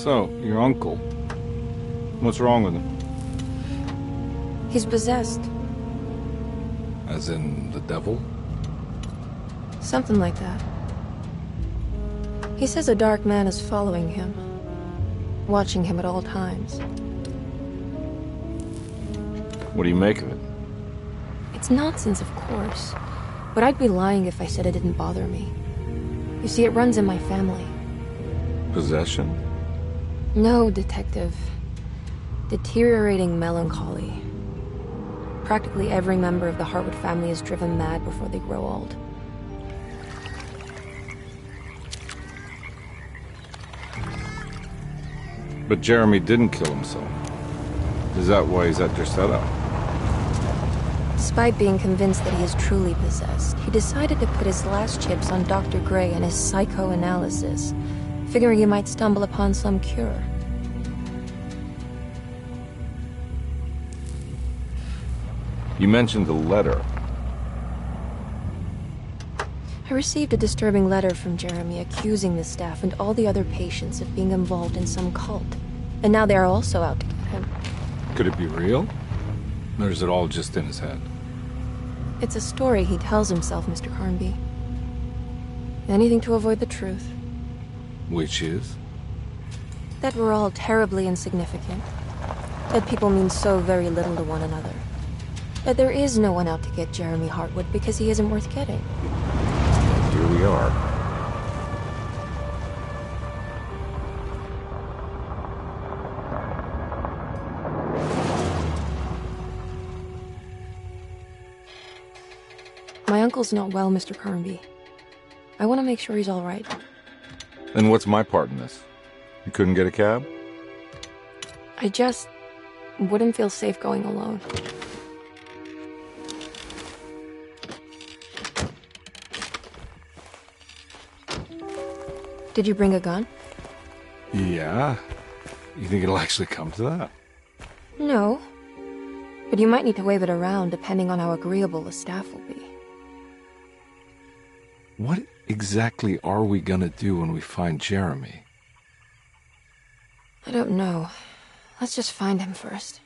So, your uncle. What's wrong with him? He's possessed. As in the devil? Something like that. He says a dark man is following him, watching him at all times. What do you make of it? It's nonsense, of course. But I'd be lying if I said it didn't bother me. You see, it runs in my family. Possession? No, Detective. Deteriorating melancholy. Practically every member of the Hartwood family is driven mad before they grow old. But Jeremy didn't kill himself. Is that why he's at your setup? Despite being convinced that he is truly possessed, he decided to put his last chips on Dr. Gray and his psychoanalysis, figuring he might stumble upon some cure. You mentioned the letter. I received a disturbing letter from Jeremy accusing the staff and all the other patients of being involved in some cult. And now they are also out to get him. Could it be real? Or is it all just in his head? It's a story he tells himself, Mr. Carnby. Anything to avoid the truth. Which is? That we're all terribly insignificant. That people mean so very little to one another. That there is no one out to get Jeremy Hartwood because he isn't worth getting. Here we are. My uncle's not well, Mr. Carnby. I want to make sure he's all right. Then what's my part in this? You couldn't get a cab? I just wouldn't feel safe going alone. Did you bring a gun? Yeah. You think it'll actually come to that? No. But you might need to wave it around depending on how agreeable the staff will be. What exactly are we gonna do when we find Jeremy? I don't know. Let's just find him first.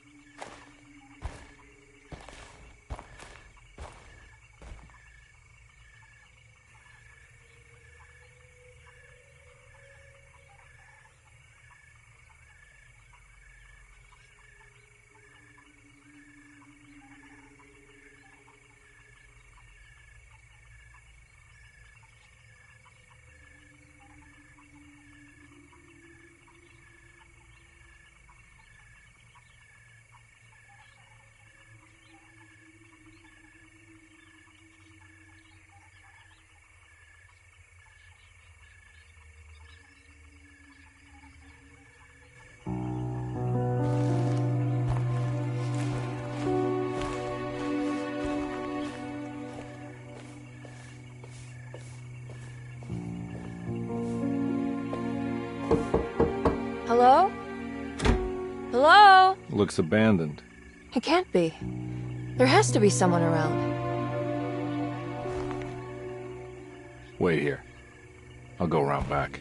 Hello? Hello? Looks abandoned. It can't be. There has to be someone around. Wait here. I'll go around back.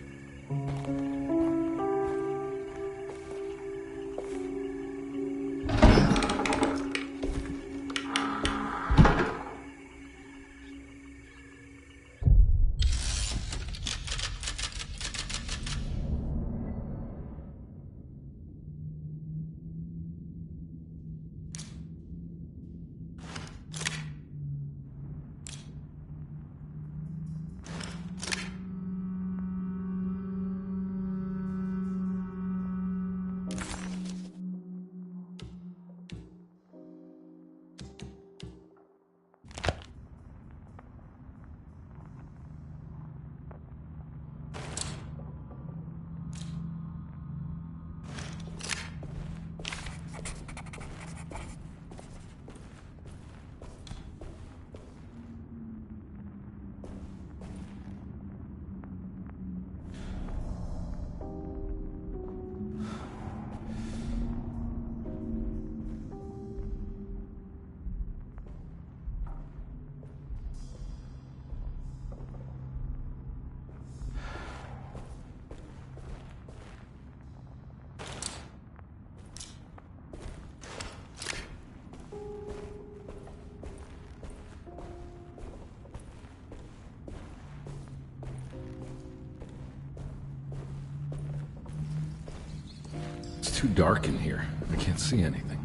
too dark in here. I can't see anything.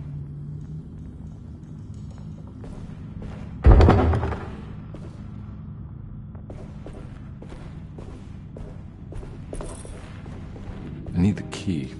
I need the key.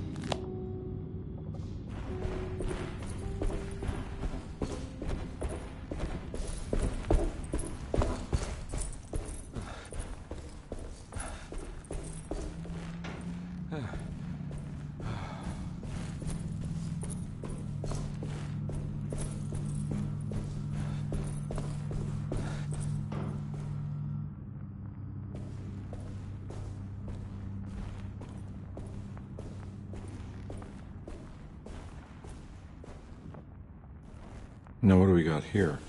Now what do we got here?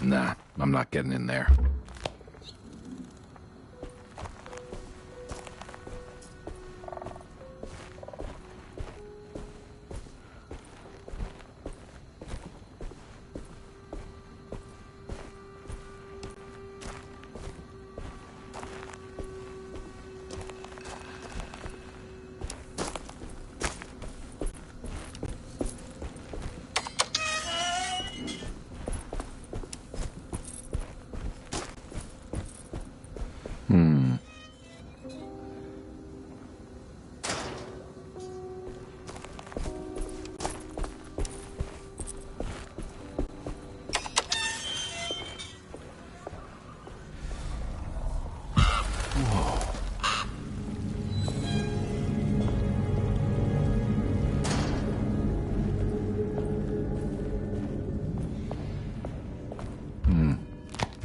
Nah, I'm not getting in there.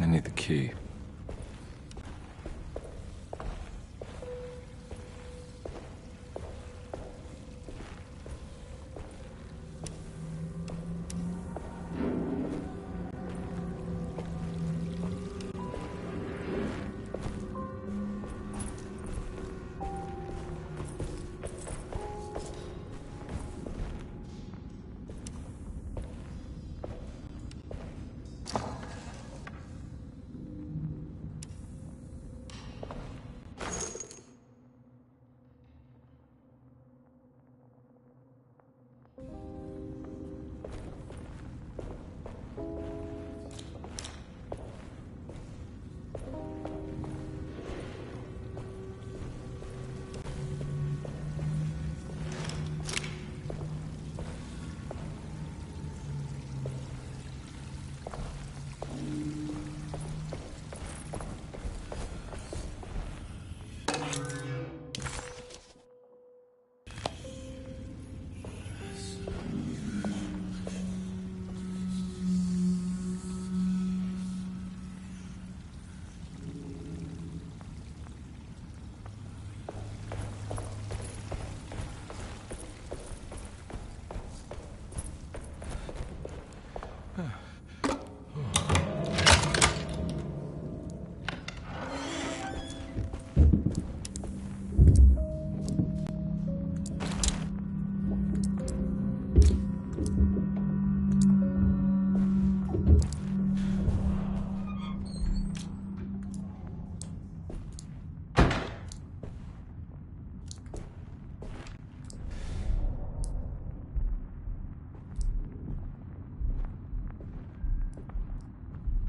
I need the key.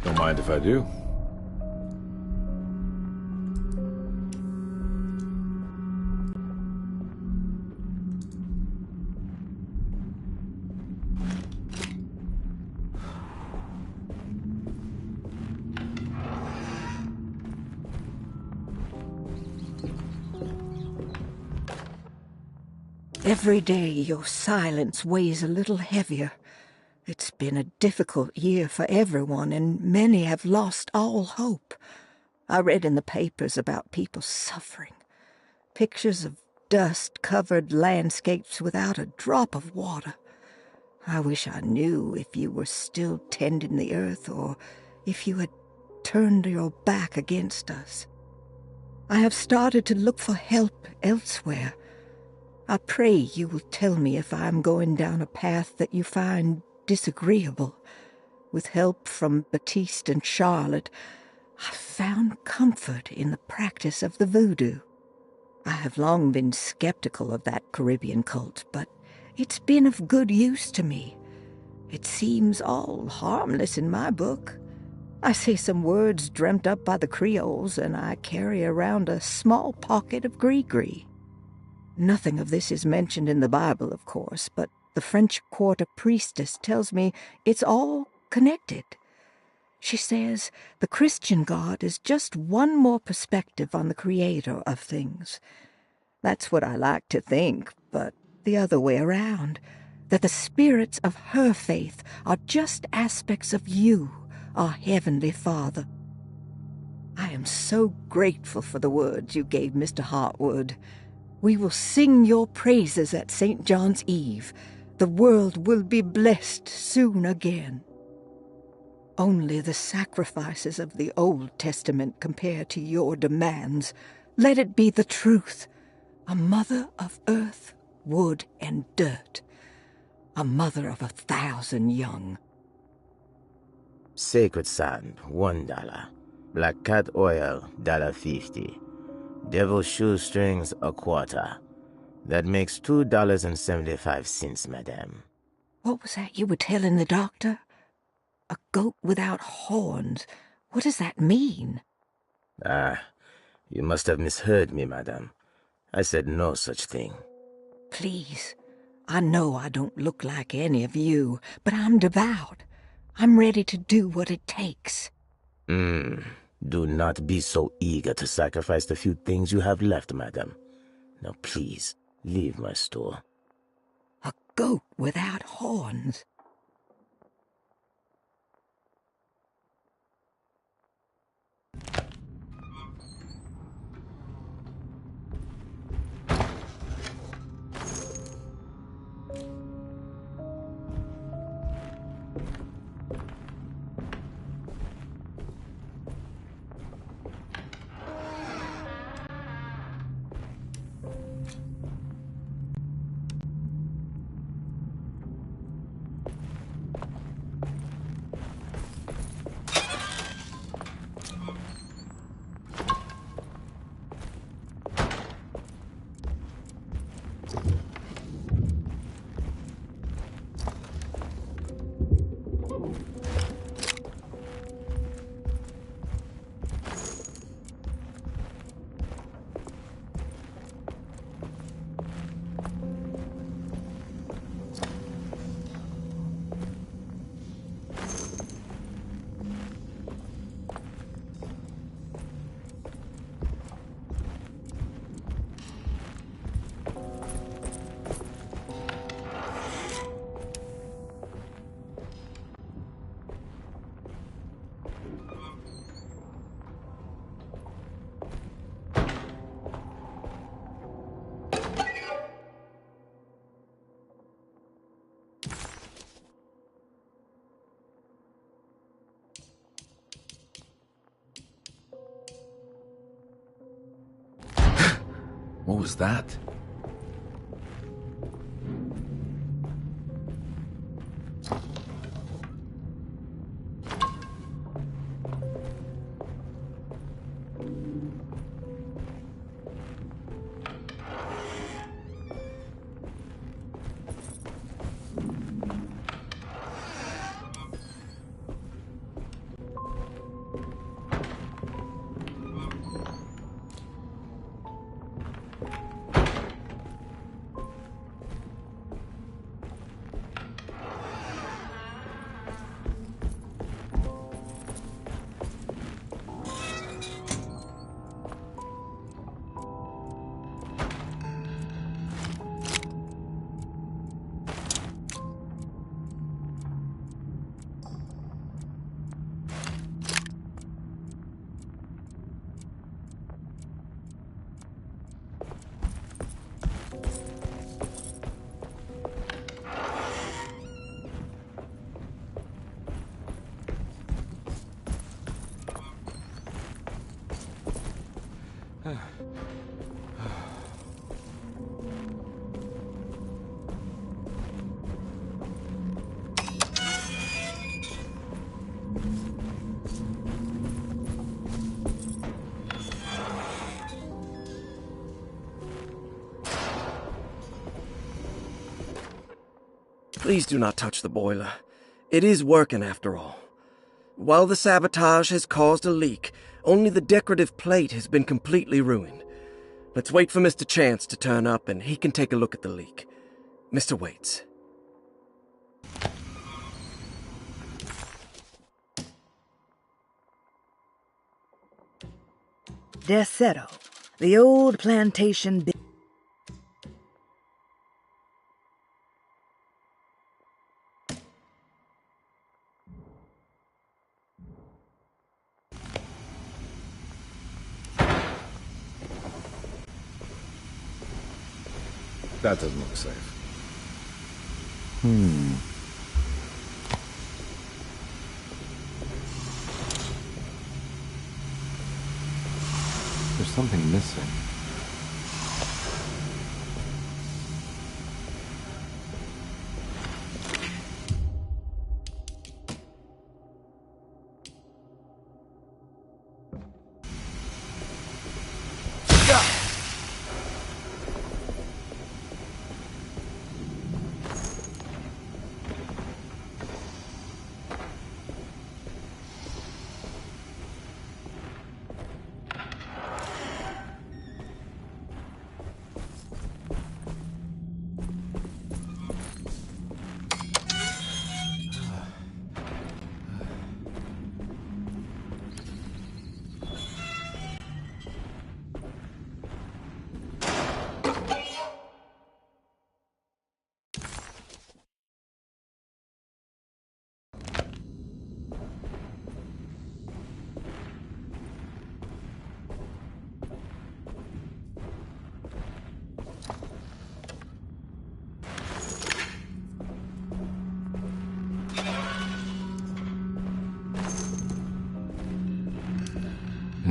Don't mind if I do. Every day your silence weighs a little heavier. It's been a difficult year for everyone, and many have lost all hope. I read in the papers about people suffering. Pictures of dust-covered landscapes without a drop of water. I wish I knew if you were still tending the earth or if you had turned your back against us. I have started to look for help elsewhere. I pray you will tell me if I am going down a path that you find disagreeable. With help from Baptiste and Charlotte, I found comfort in the practice of the voodoo. I have long been skeptical of that Caribbean cult, but it's been of good use to me. It seems all harmless in my book. I say some words dreamt up by the Creoles, and I carry around a small pocket of gree-gree. Nothing of this is mentioned in the Bible, of course, but the French Quarter priestess tells me it's all connected. She says the Christian God is just one more perspective on the creator of things. That's what I like to think, but the other way around, that the spirits of her faith are just aspects of you, our Heavenly Father. I am so grateful for the words you gave Mr. Hartwood. We will sing your praises at St. John's Eve. The world will be blessed soon again. Only the sacrifices of the Old Testament compare to your demands. Let it be the truth. A mother of earth, wood, and dirt. A mother of 1,000 young. Sacred sand, $1. Black cat oil, $1.50. Devil shoestrings, a quarter. That makes $2.75, madame. What was that you were telling the doctor? A goat without horns. What does that mean? Ah, you must have misheard me, madame. I said no such thing. Please, I know I don't look like any of you, but I'm devout. I'm ready to do what it takes. Do not be so eager to sacrifice the few things you have left, madame. Now please, leave my store. A goat without horns. What was that? Please do not touch the boiler. It is working after all. While the sabotage has caused a leak, only the decorative plate has been completely ruined. Let's wait for Mr. Chance to turn up and he can take a look at the leak. Mr. Waits. Desetto, the old plantation. That doesn't look safe. There's something missing.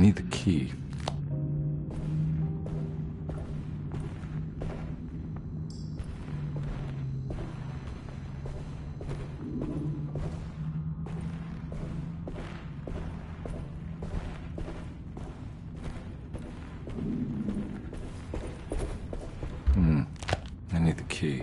I need the key. I need the key.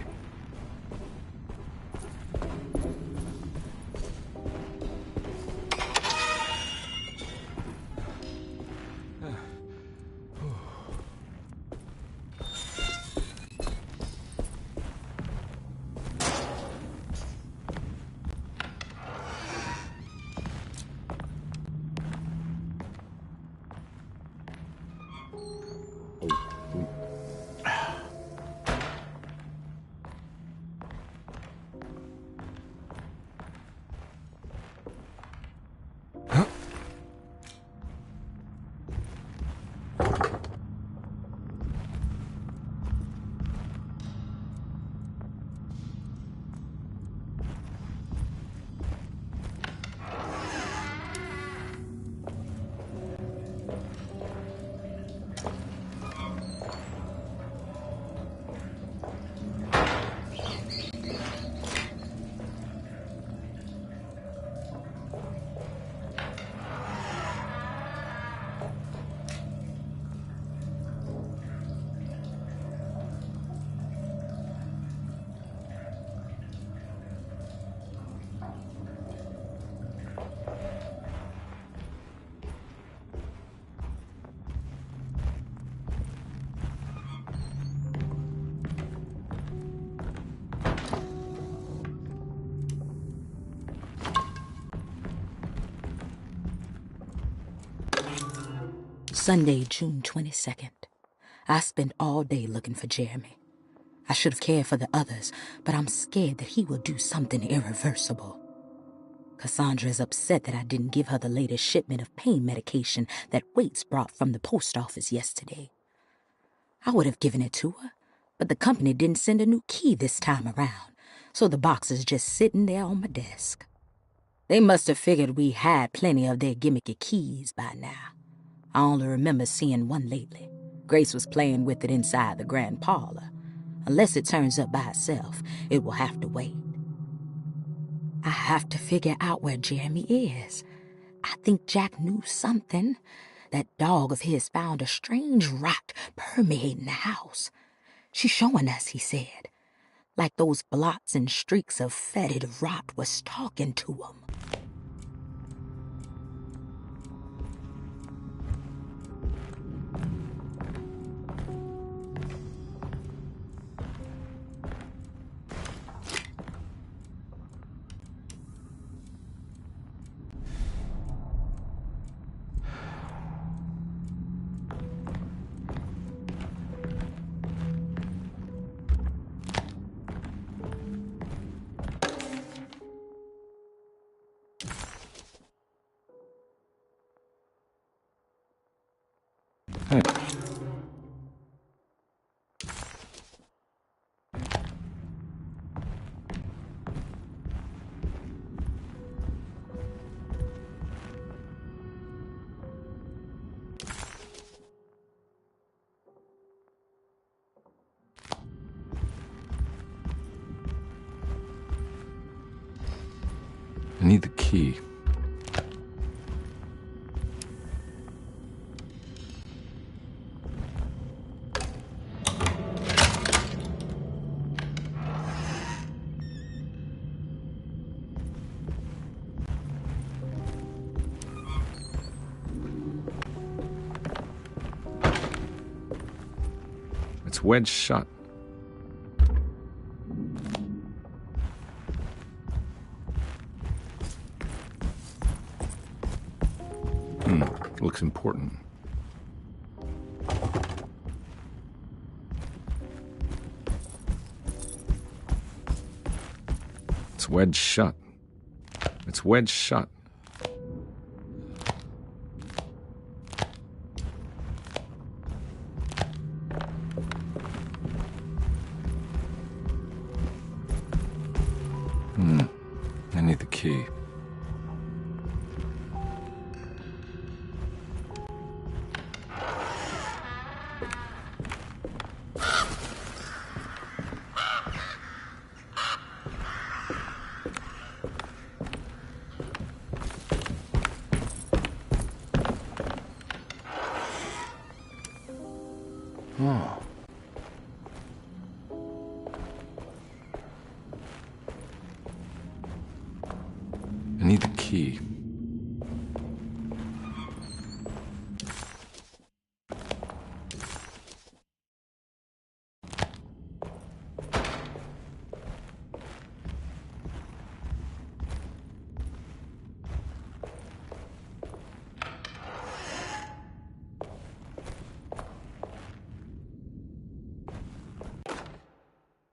Sunday, June 22nd. I spent all day looking for Jeremy. I should have cared for the others, but I'm scared that he will do something irreversible. Cassandra is upset that I didn't give her the latest shipment of pain medication that Waits brought from the post office yesterday. I would have given it to her, but the company didn't send a new key this time around, so the box is just sitting there on my desk. They must have figured we had plenty of their gimmicky keys by now. I only remember seeing one lately. Grace was playing with it inside the grand parlor. Unless it turns up by itself, it will have to wait. I have to figure out where Jeremy is. I think Jack knew something. That dog of his found a strange rot permeating the house. She's showing us, he said. Like those blots and streaks of fetid rot was talking to him. Hey. I need the key. It's wedged shut. Looks important. It's wedged shut. It's wedged shut. I need the key. Oh. I need the key.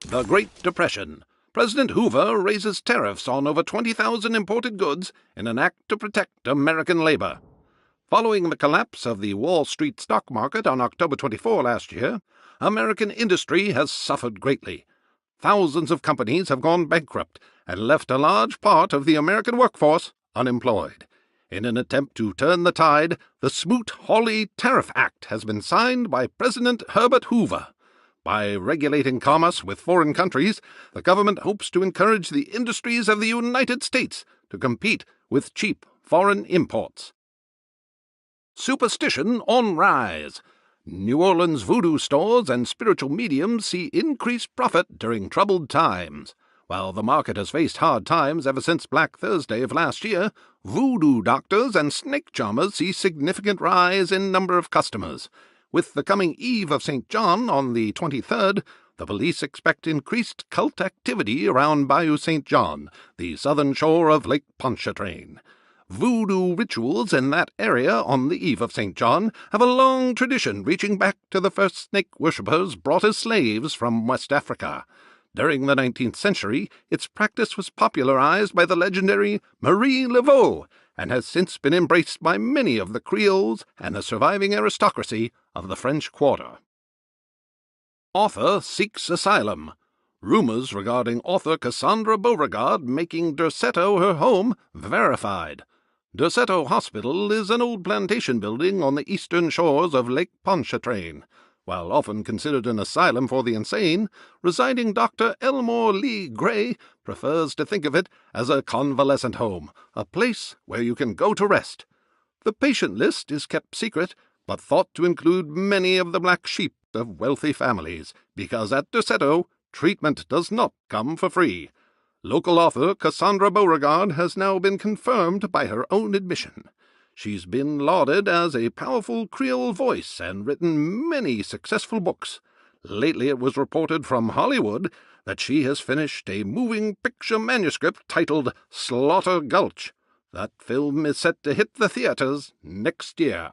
The Great Depression. President Hoover raises tariffs on over 20,000 imported goods in an act to protect American labor. Following the collapse of the Wall Street stock market on October 24 last year, American industry has suffered greatly. Thousands of companies have gone bankrupt and left a large part of the American workforce unemployed. In an attempt to turn the tide, the Smoot-Hawley Tariff Act has been signed by President Herbert Hoover. By regulating commerce with foreign countries, the government hopes to encourage the industries of the United States to compete with cheap foreign imports. Superstition on rise. New Orleans voodoo stores and spiritual mediums see increased profit during troubled times. While the market has faced hard times ever since Black Thursday of last year, voodoo doctors and snake charmers see significant rise in number of customers. With the coming Eve of St. John on the 23rd, the police expect increased cult activity around Bayou St. John, the southern shore of Lake Pontchartrain. Voodoo rituals in that area on the Eve of St. John have a long tradition reaching back to the first snake worshippers brought as slaves from West Africa. During the 19th century, its practice was popularized by the legendary Marie Laveau, and has since been embraced by many of the Creoles and the surviving aristocracy of the French Quarter. Author seeks asylum. Rumors regarding author Cassandra Beauregard making Derceto her home verified. Derceto Hospital is an old plantation building on the eastern shores of Lake Pontchartrain. While often considered an asylum for the insane, residing Dr. Elmore Lee Gray prefers to think of it as a convalescent home, a place where you can go to rest. The patient list is kept secret, but thought to include many of the black sheep of wealthy families, because at Derceto, treatment does not come for free. Local author Cassandra Beauregard has now been confirmed by her own admission. She's been lauded as a powerful Creole voice and written many successful books. Lately it was reported from Hollywood that she has finished a moving picture manuscript titled Slaughter Gulch. That film is set to hit the theaters next year.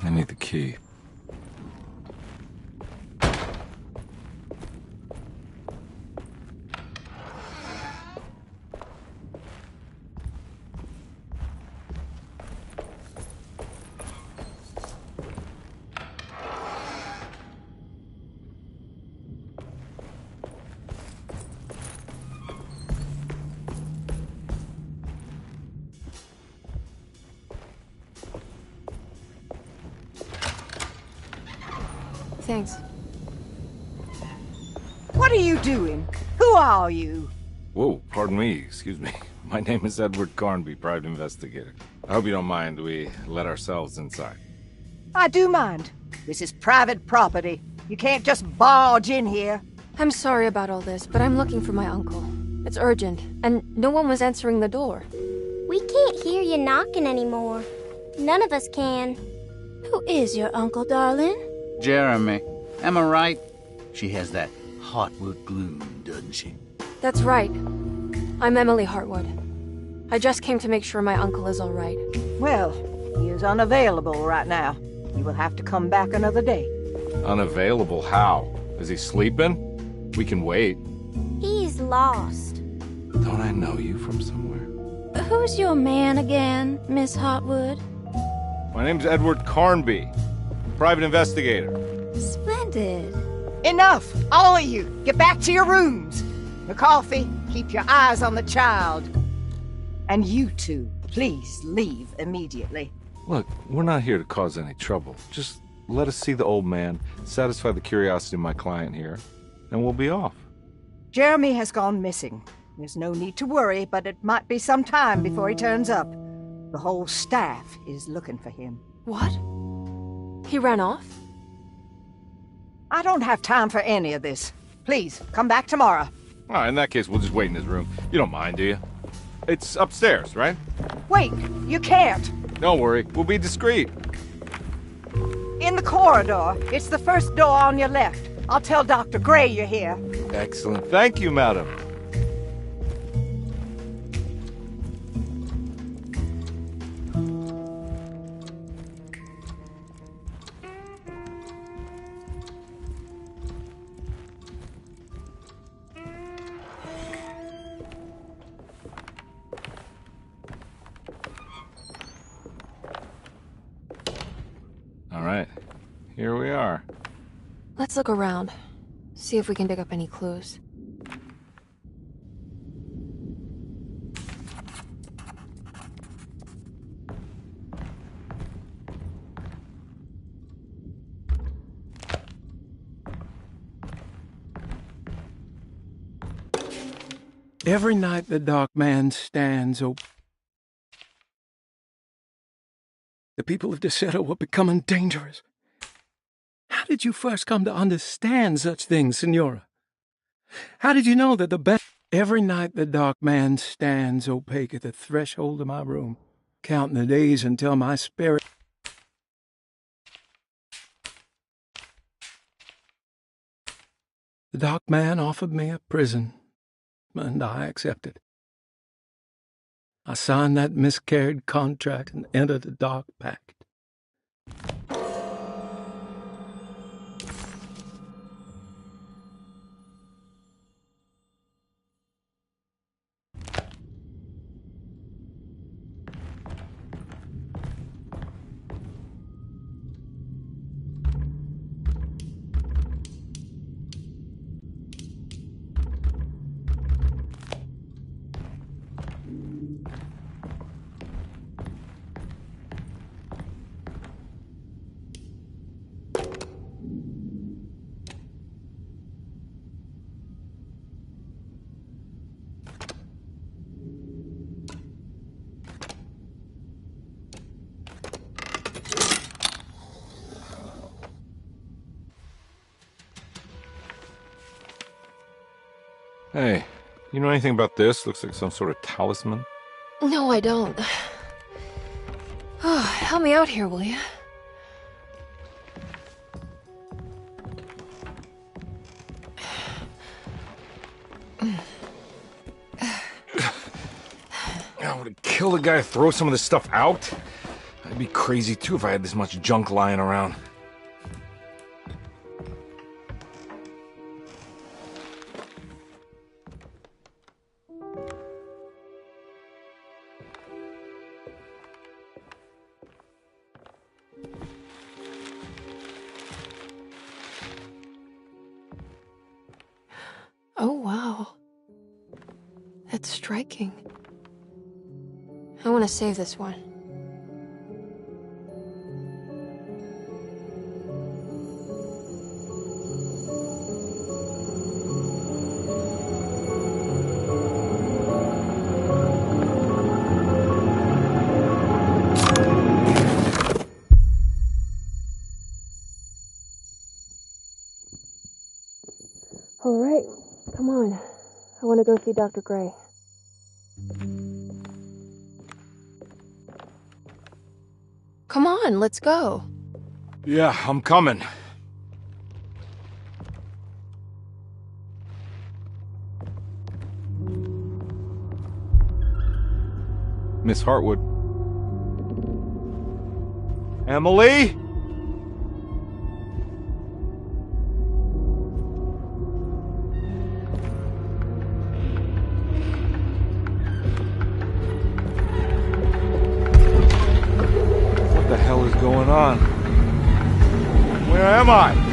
I need the key. Thanks. What are you doing? Who are you? Whoa, pardon me, excuse me. My name is Edward Carnby, private investigator. I hope you don't mind we let ourselves inside. I do mind. This is private property. You can't just barge in here. I'm sorry about all this, but I'm looking for my uncle. It's urgent, and no one was answering the door. We can't hear you knocking anymore. None of us can. Who is your uncle, darling? Jeremy. Am I right? She has that Hartwood gloom, doesn't she? That's right. I'm Emily Hartwood. I just came to make sure my uncle is all right. Well, he is unavailable right now. You will have to come back another day. Unavailable how? Is he sleeping? We can wait. He's lost. Don't I know you from somewhere? Who's your man again, Miss Hartwood? My name's Edward Carnby, private investigator. Splendid. Enough! All of you! Get back to your rooms! McCarthy, keep your eyes on the child. And you two, please leave immediately. Look, we're not here to cause any trouble. Just let us see the old man, satisfy the curiosity of my client here, and we'll be off. Jeremy has gone missing. There's no need to worry, but it might be some time before he turns up. The whole staff is looking for him. What? He ran off? I don't have time for any of this. Please, come back tomorrow. All right, in that case, we'll just wait in his room. You don't mind, do you? It's upstairs, right? Wait, you can't. Don't worry, we'll be discreet. In the corridor. It's the first door on your left. I'll tell Dr. Gray you're here. Excellent. Thank you, madam. All right, here we are. Let's look around. See if we can dig up any clues. Every night the dark man stands open. The people of Derceto were becoming dangerous. How did you first come to understand such things, Senora? How did you know that the best... Every night the dark man stands opaque at the threshold of my room, counting the days until my spirit... The dark man offered me a prison, and I accepted. I signed that miscarried contract and entered the dark pact. Hey, you know anything about this? Looks like some sort of talisman. No, I don't. Oh, help me out here, will you? I would kill the guy, throw some of this stuff out. I'd be crazy too if I had this much junk lying around. Oh, wow. That's striking. I want to save this one. All right, come on. I want to go see Dr. Gray. Come on, let's go. Yeah, I'm coming. Miss Hartwood. Emily? What the hell is going on? Where am I?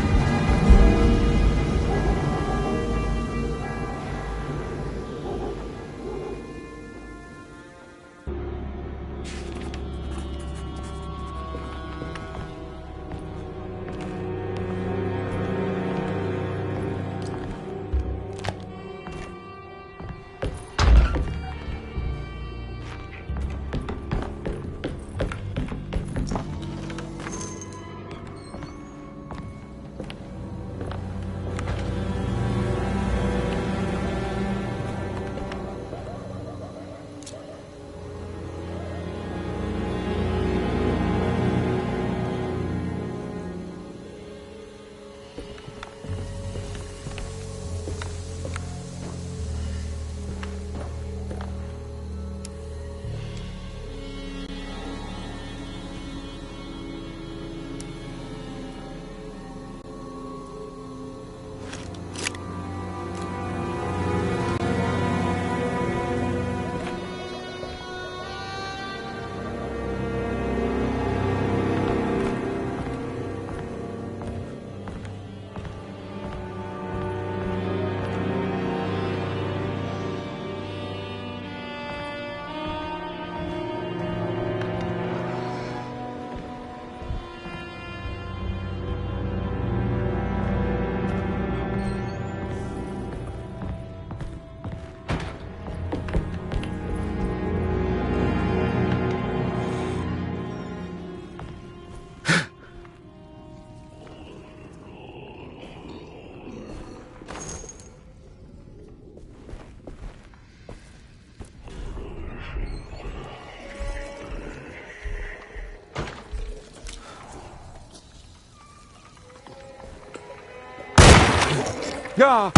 Ah!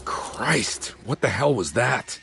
Christ, what the hell was that?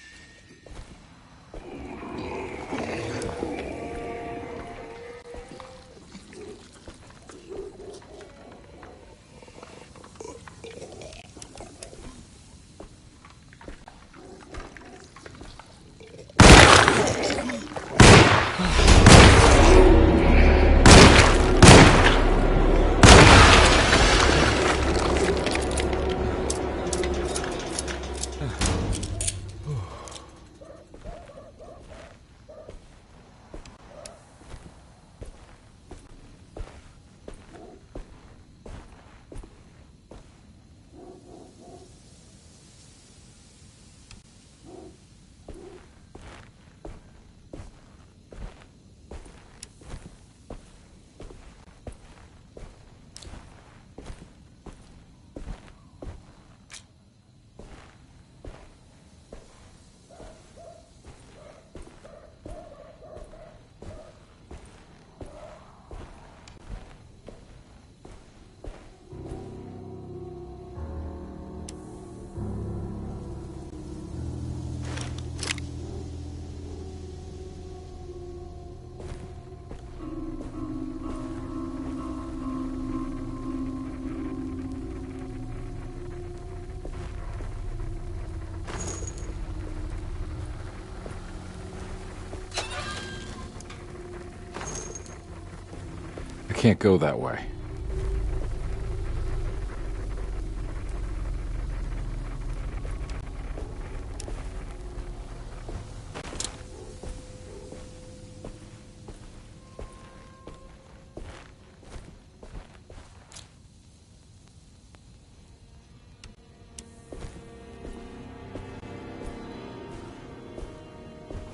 I can't go that way.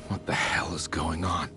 What the hell is going on?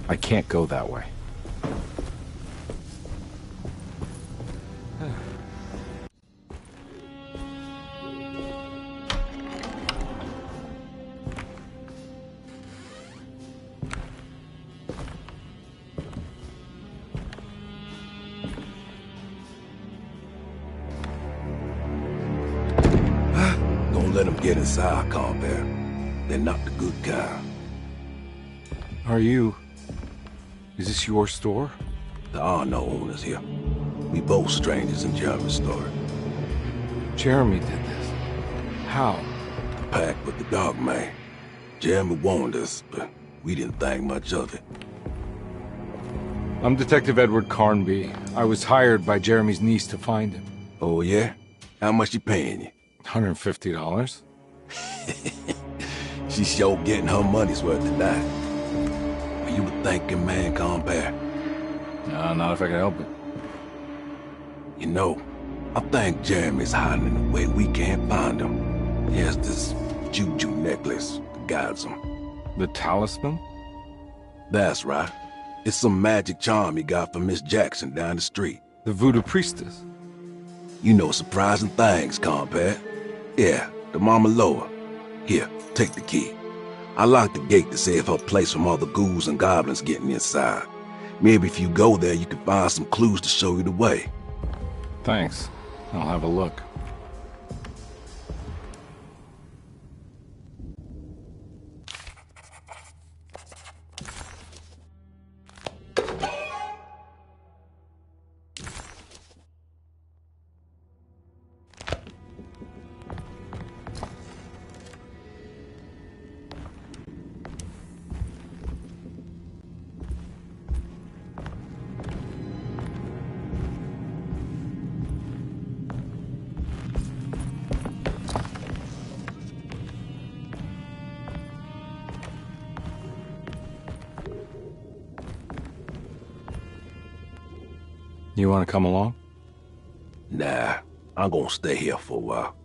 I can't go that way. Don't let them get inside, combat. They're not the good kind. Are you... Is this your store? There are no owners here. We both strangers in Jeremy's store. Jeremy did this. How? The pact with the dog man. Jeremy warned us, but we didn't think much of it. I'm Detective Edward Carnby. I was hired by Jeremy's niece to find him. Oh, yeah? How much she paying you? $150. She's sure getting her money's worth tonight. Are you a thinking man, compare? No, not if I can help it. You know, I think Jeremy's hiding in a way we can't find him. He has this juju necklace that guides him. The talisman? That's right. It's some magic charm he got from Miss Jackson down the street. The voodoo priestess? You know surprising things, compare. Yeah, the Mama Loa. Here, take the key. I locked the gate to save her place from all the ghouls and goblins getting inside. Maybe if you go there, you can find some clues to show you the way. Thanks. I'll have a look. You want to come along? Nah, I'm gonna stay here for a while.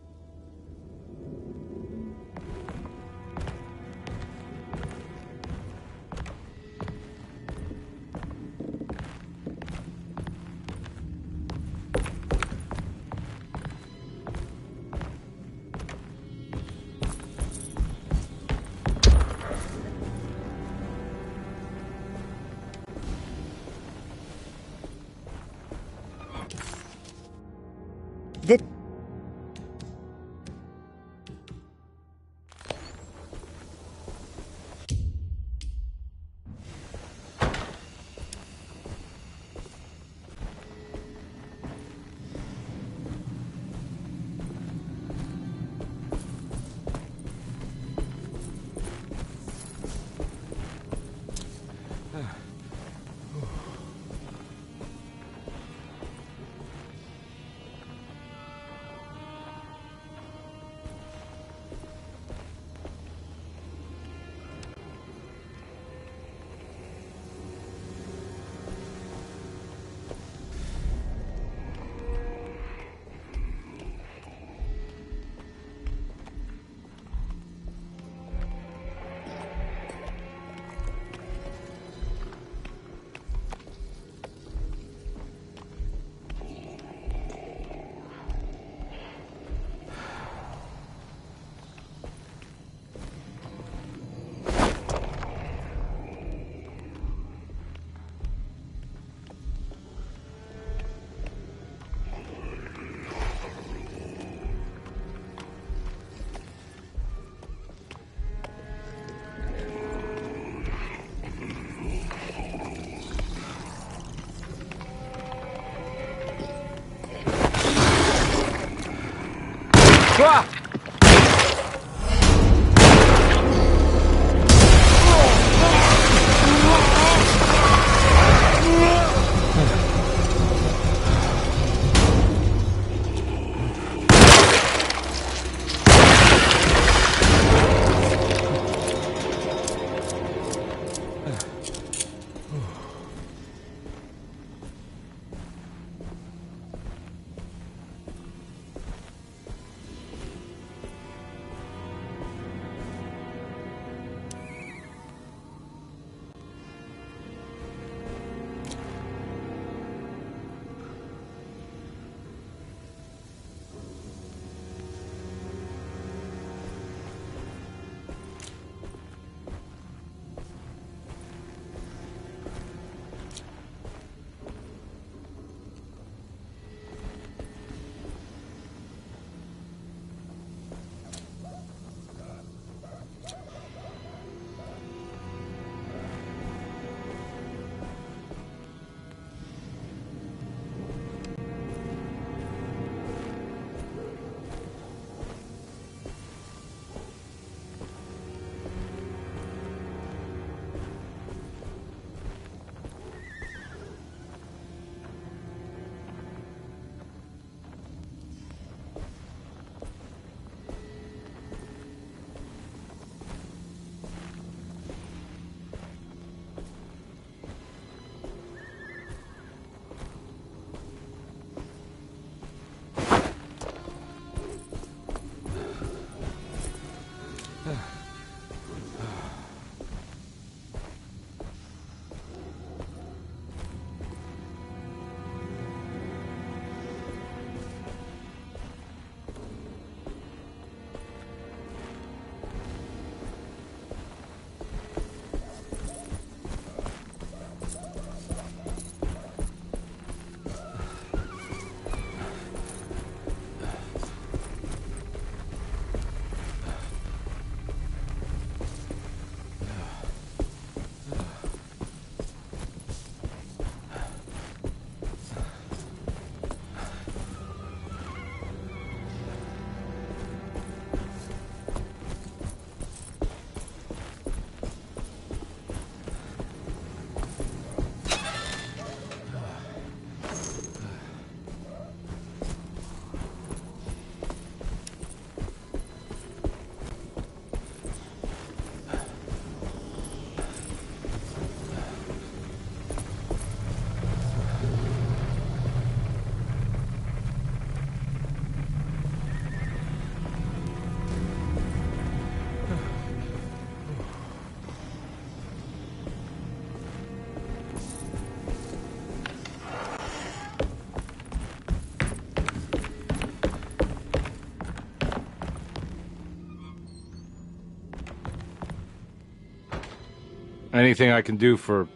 Anything I can do for...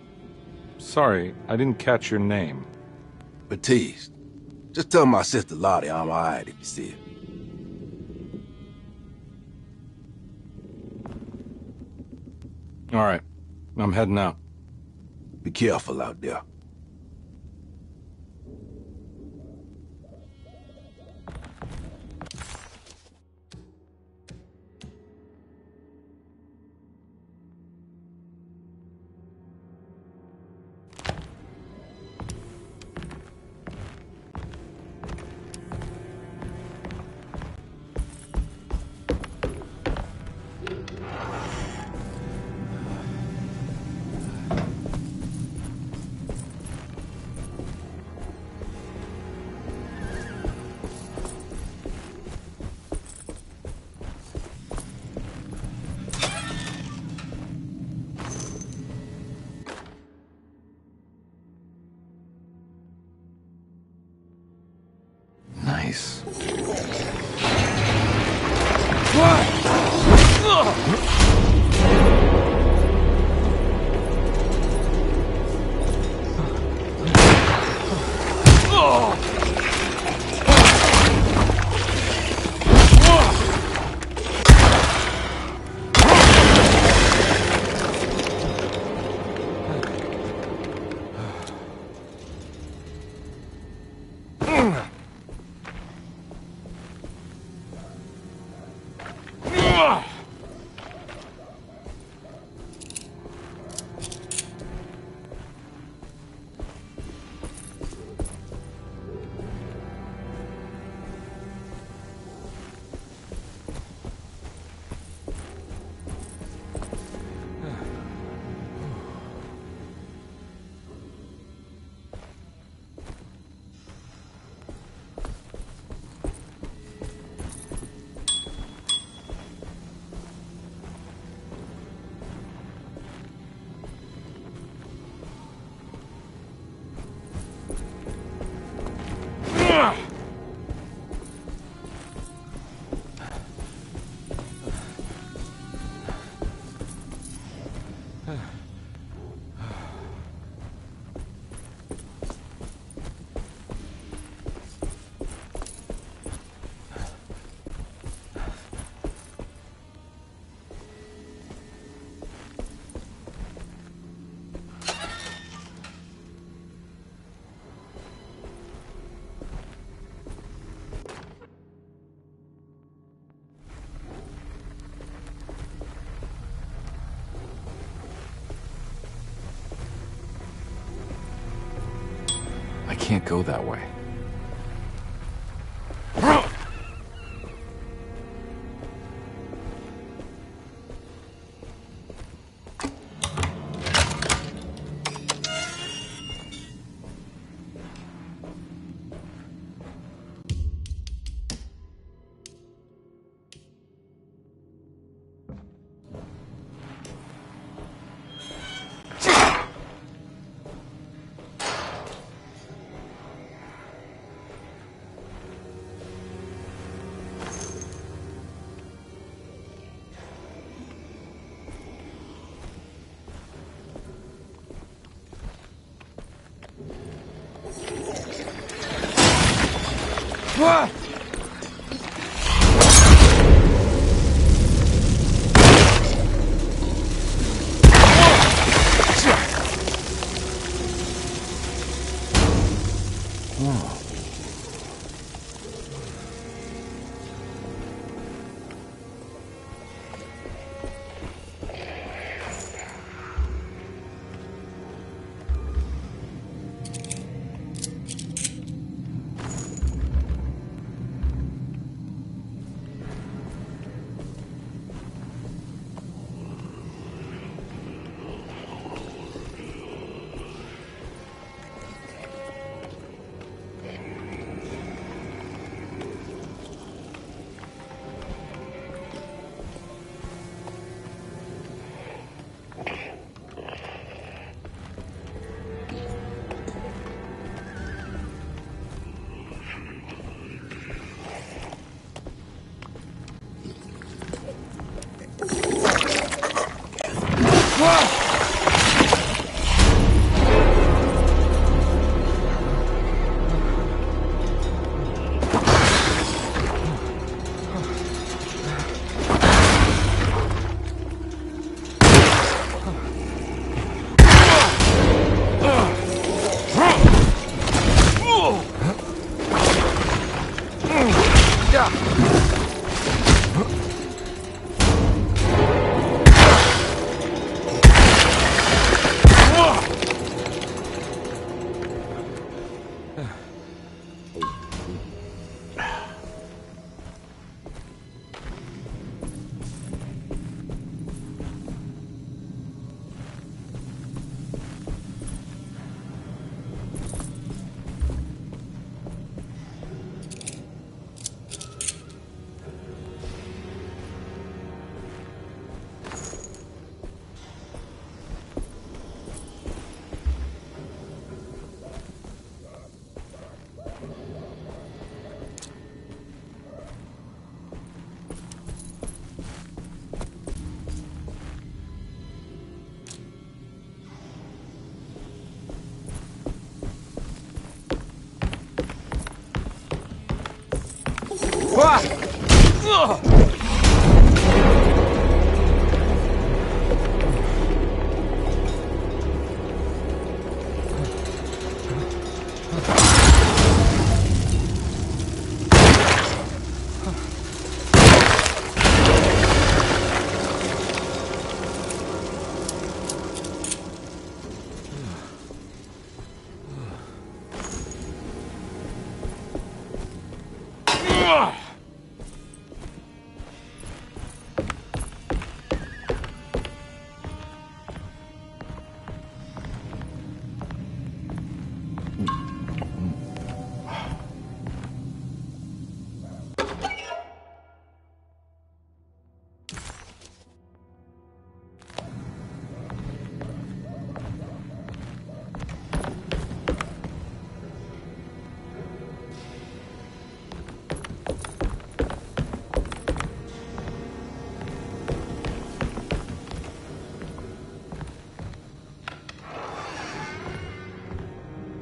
Sorry, I didn't catch your name. Baptiste. Just tell my sister Lottie I'm alright if you see her. All right. I'm heading out. Be careful out there. Nice. I can't go that way.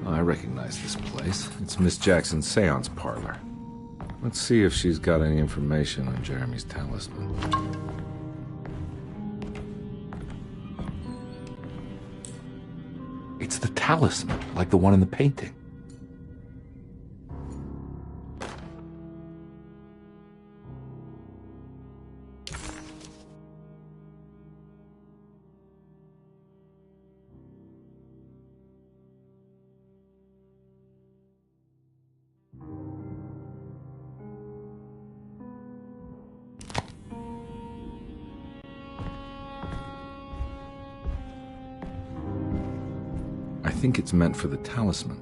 I recognize this place. It's Miss Jackson's seance parlor. Let's see if she's got any information on Jeremy's talisman. It's the talisman, like the one in the painting. I think it's meant for the talisman.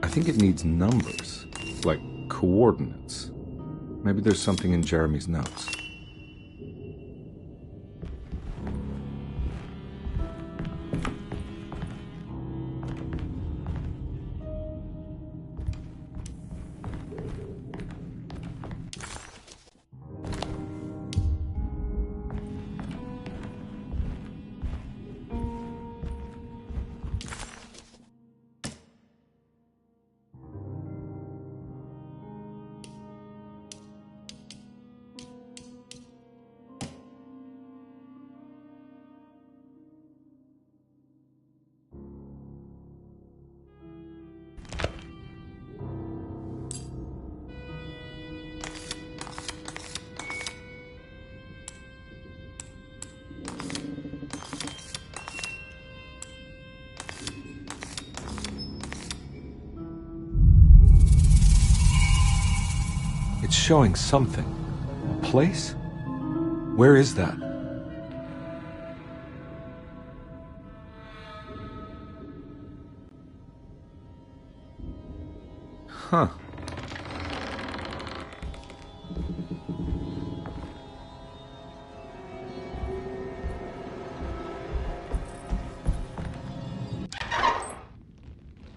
I think it needs numbers, like coordinates. Maybe there's something in Jeremy's notes. It's showing something. A place? Where is that? Huh.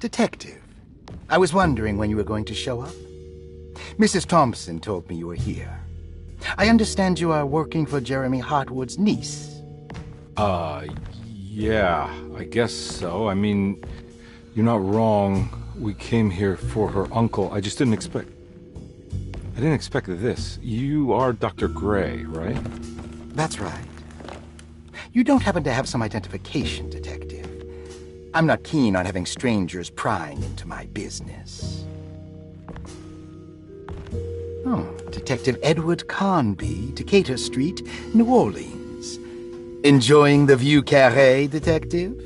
Detective, I was wondering when you were going to show up. Mrs. Thompson told me you were here. I understand you are working for Jeremy Hartwood's niece. Yeah, I guess so. I mean, you're not wrong. We came here for her uncle. I just didn't expect... I didn't expect this. You are Dr. Gray, right? That's right. You don't happen to have some identification, Detective. I'm not keen on having strangers prying into my business. Oh, Detective Edward Carnby, Decatur Street, New Orleans. Enjoying the Vieux Carré, Detective?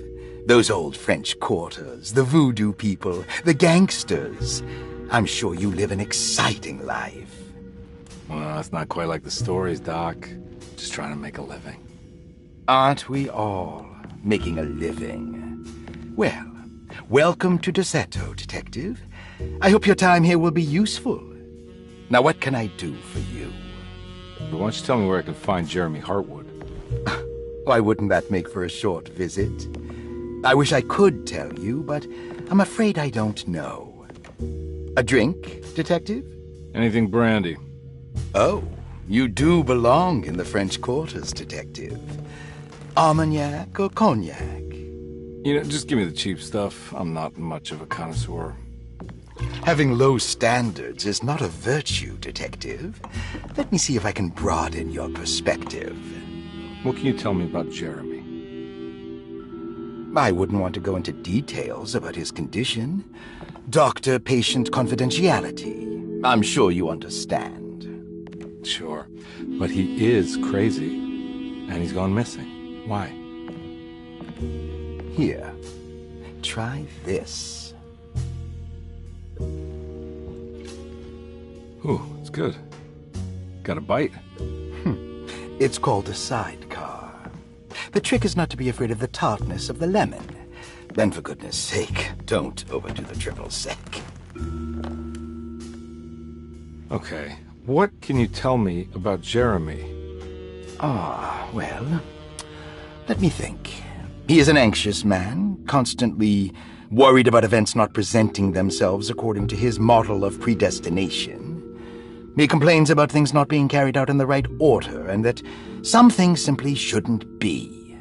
Those old French quarters, the voodoo people, the gangsters. I'm sure you live an exciting life. Well, it's not quite like the stories, Doc. Just trying to make a living. Aren't we all making a living? Well, welcome to Deseto, Detective. I hope your time here will be useful. Now, what can I do for you? Why don't you tell me where I can find Jeremy Hartwood? Why wouldn't that make for a short visit? I wish I could tell you, but I'm afraid I don't know. A drink, Detective? Anything brandy. Oh, you do belong in the French quarters, Detective. Armagnac or cognac? Just give me the cheap stuff. I'm not much of a connoisseur. Having low standards is not a virtue, Detective. Let me see if I can broaden your perspective. What can you tell me about Jeremy? I wouldn't want to go into details about his condition. Doctor-patient confidentiality. I'm sure you understand. Sure. But he is crazy. And he's gone missing. Why? Here. Try this. Ooh, it's good. Got a bite? It's called a sidecar. The trick is not to be afraid of the tartness of the lemon. Then, for goodness sake, don't overdo the triple sec. Okay. What can you tell me about Jeremy? Well, let me think. He is an anxious man, constantly worried about events not presenting themselves according to his model of predestination. He complains about things not being carried out in the right order, and that some things simply shouldn't be.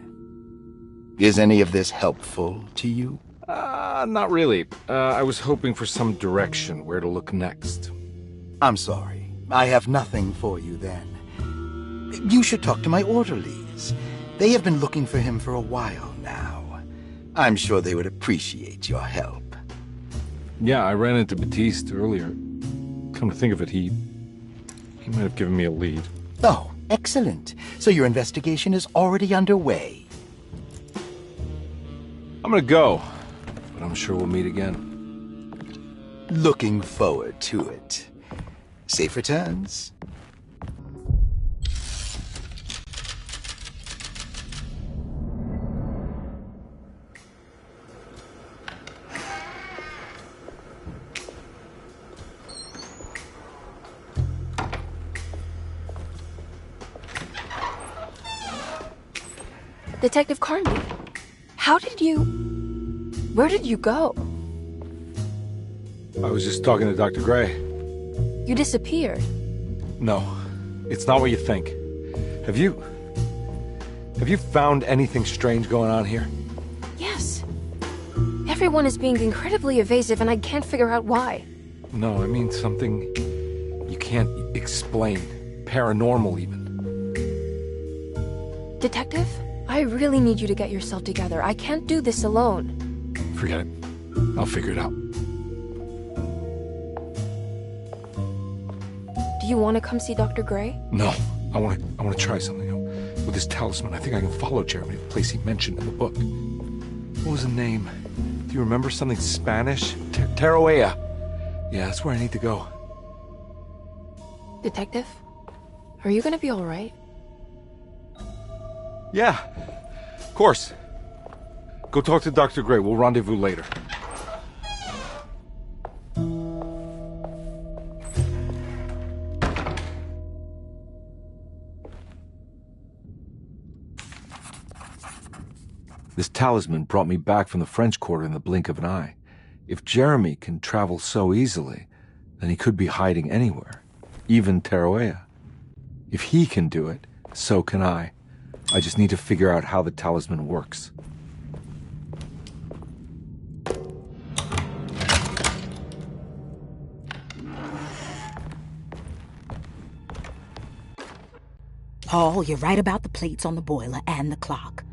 Is any of this helpful to you? Not really. I was hoping for some direction where to look next. I'm sorry. I have nothing for you then. You should talk to my orderlies. They have been looking for him for a while now. I'm sure they would appreciate your help. Yeah, I ran into Batiste earlier. Come to think of it, he might have given me a lead. Oh, excellent. So your investigation is already underway. I'm gonna go, but I'm sure we'll meet again. Looking forward to it. Safe returns. Detective Carnby, where did you go? I was just talking to Dr. Gray. You disappeared. No, it's not what you think. Have you found anything strange going on here? Yes. Everyone is being incredibly evasive and I can't figure out why. No, I mean something you can't explain. Paranormal, even. Detective, I really need you to get yourself together. I can't do this alone. Forget it. I'll figure it out. Do you want to come see Dr. Gray? No, I want to try something. With this talisman, I think I can follow Jeremy to the place he mentioned in the book. What was the name? Do you remember something Spanish? Tarawea. Yeah, that's where I need to go. Detective, are you gonna be all right? Yeah, of course. Go talk to Dr. Gray. We'll rendezvous later. This talisman brought me back from the French Quarter in the blink of an eye. If Jeremy can travel so easily, then he could be hiding anywhere, even Tarawea. If he can do it, so can I. I just need to figure out how the talisman works. Paul, you're right about the plates on the boiler and the clock.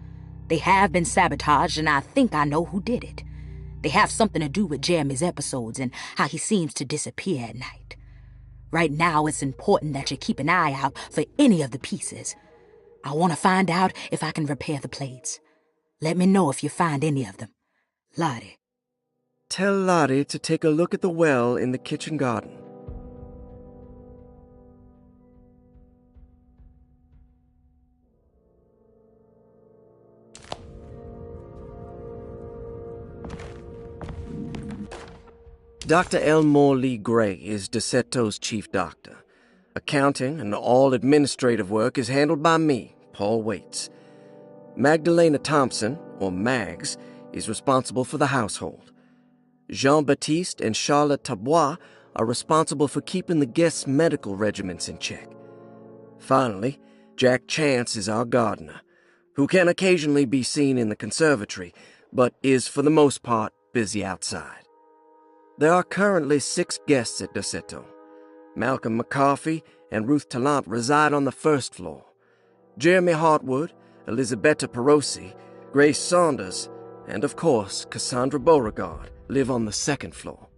They have been sabotaged, and I think I know who did it. They have something to do with Jeremy's episodes and how he seems to disappear at night. Right now, it's important that you keep an eye out for any of the pieces. I want to find out if I can repair the plates. Let me know if you find any of them. Lottie. Tell Lottie to take a look at the well in the kitchen garden. Dr. Elmore Lee Gray is Desetto's chief doctor. Accounting and all administrative work is handled by me, Paul Waits. Magdalena Thompson, or Mags, is responsible for the household. Jean-Baptiste and Charlotte Tabois are responsible for keeping the guests' medical regimens in check. Finally, Jack Chance is our gardener, who can occasionally be seen in the conservatory, but is for the most part busy outside. There are currently 6 guests at Dosetto. Malcolm McCarthy and Ruth Tallant reside on the first floor. Jeremy Hartwood, Elisabetta Perosi, Grace Saunders, and of course Cassandra Beauregard live on the second floor.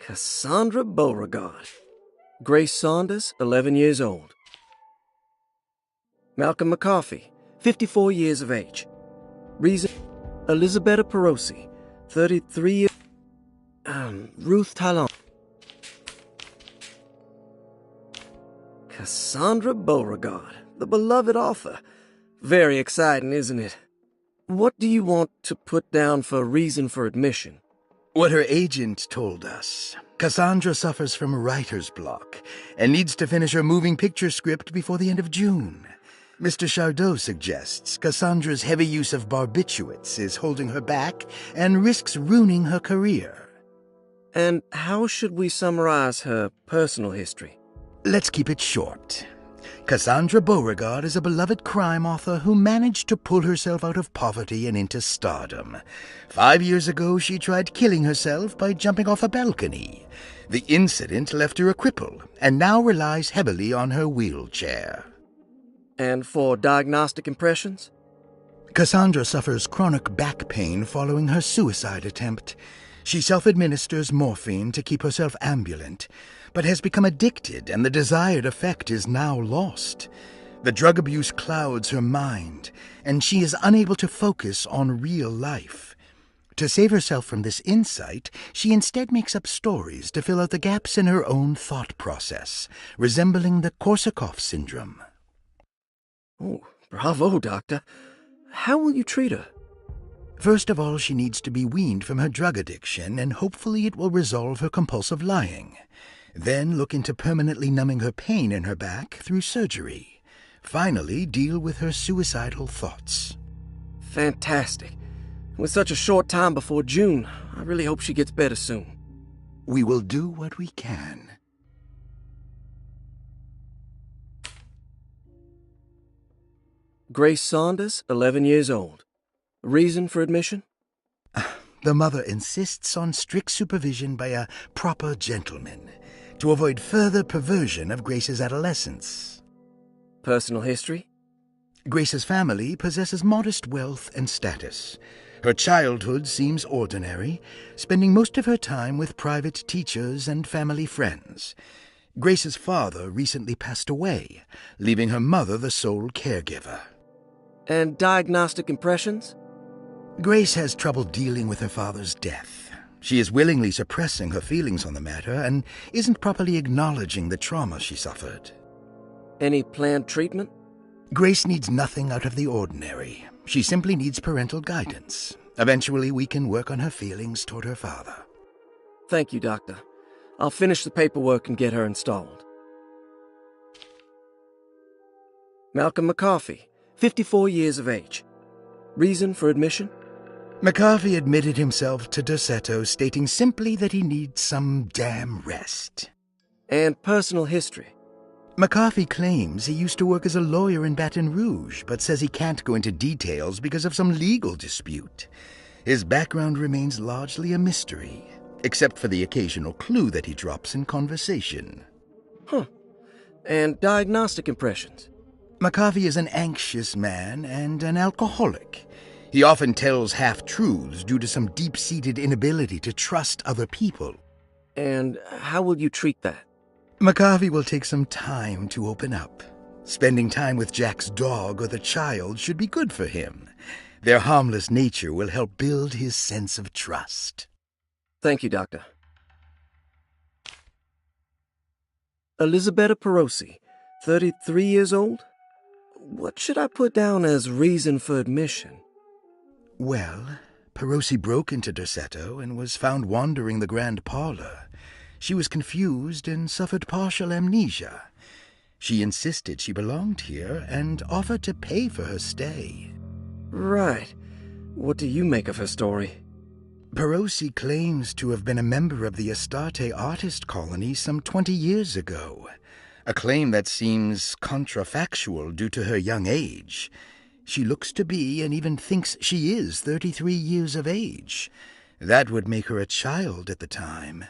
Cassandra Beauregard. Grace Saunders, 11 years old. Malcolm McCarthy, 54 years of age. Reason, Elisabetta Perosi, 33 years. Ruth Talon. Cassandra Beauregard, the beloved author. Very exciting, isn't it? What do you want to put down for reason for admission? What her agent told us. Cassandra suffers from writer's block and needs to finish her moving picture script before the end of June. Mr. Chardot suggests Cassandra's heavy use of barbiturates is holding her back and risks ruining her career. And how should we summarize her personal history? Let's keep it short. Cassandra Beauregard is a beloved crime author who managed to pull herself out of poverty and into stardom. 5 years ago, she tried killing herself by jumping off a balcony. The incident left her a cripple and now relies heavily on her wheelchair. And for diagnostic impressions? Cassandra suffers chronic back pain following her suicide attempt. She self-administers morphine to keep herself ambulant, but has become addicted and the desired effect is now lost. The drug abuse clouds her mind, and she is unable to focus on real life. To save herself from this insight, she instead makes up stories to fill out the gaps in her own thought process, resembling the Korsakoff syndrome. Oh, bravo, Doctor. How will you treat her? First of all, she needs to be weaned from her drug addiction, and hopefully it will resolve her compulsive lying. Then look into permanently numbing her pain in her back through surgery. Finally, deal with her suicidal thoughts. Fantastic. With such a short time before June, I really hope she gets better soon. We will do what we can. Grace Saunders, 11 years old. Reason for admission? The mother insists on strict supervision by a proper gentleman to avoid further perversion of Grace's adolescence. Personal history? Grace's family possesses modest wealth and status. Her childhood seems ordinary, spending most of her time with private teachers and family friends. Grace's father recently passed away, leaving her mother the sole caregiver. And diagnostic impressions? Grace has trouble dealing with her father's death. She is willingly suppressing her feelings on the matter and isn't properly acknowledging the trauma she suffered. Any planned treatment? Grace needs nothing out of the ordinary. She simply needs parental guidance. Eventually, we can work on her feelings toward her father. Thank you, Doctor. I'll finish the paperwork and get her installed. Malcolm McCarthy, 54 years of age. Reason for admission? McCarthy admitted himself to Dorsetto, stating simply that he needs some damn rest. And personal history? McCarthy claims he used to work as a lawyer in Baton Rouge, but says he can't go into details because of some legal dispute. His background remains largely a mystery, except for the occasional clue that he drops in conversation. Huh. And diagnostic impressions? McCarthy is an anxious man and an alcoholic. He often tells half-truths due to some deep-seated inability to trust other people. And how will you treat that? McCarthy will take some time to open up. Spending time with Jack's dog or the child should be good for him. Their harmless nature will help build his sense of trust. Thank you, Doctor. Elisabetta Perosi, 33 years old? What should I put down as reason for admission? Well, Perosi broke into Dorsetto and was found wandering the grand parlor. She was confused and suffered partial amnesia. She insisted she belonged here and offered to pay for her stay. Right. What do you make of her story? Perosi claims to have been a member of the Astarte artist colony some 20 years ago, a claim that seems contrafactual due to her young age. She looks to be and even thinks she is 33 years of age. That would make her a child at the time.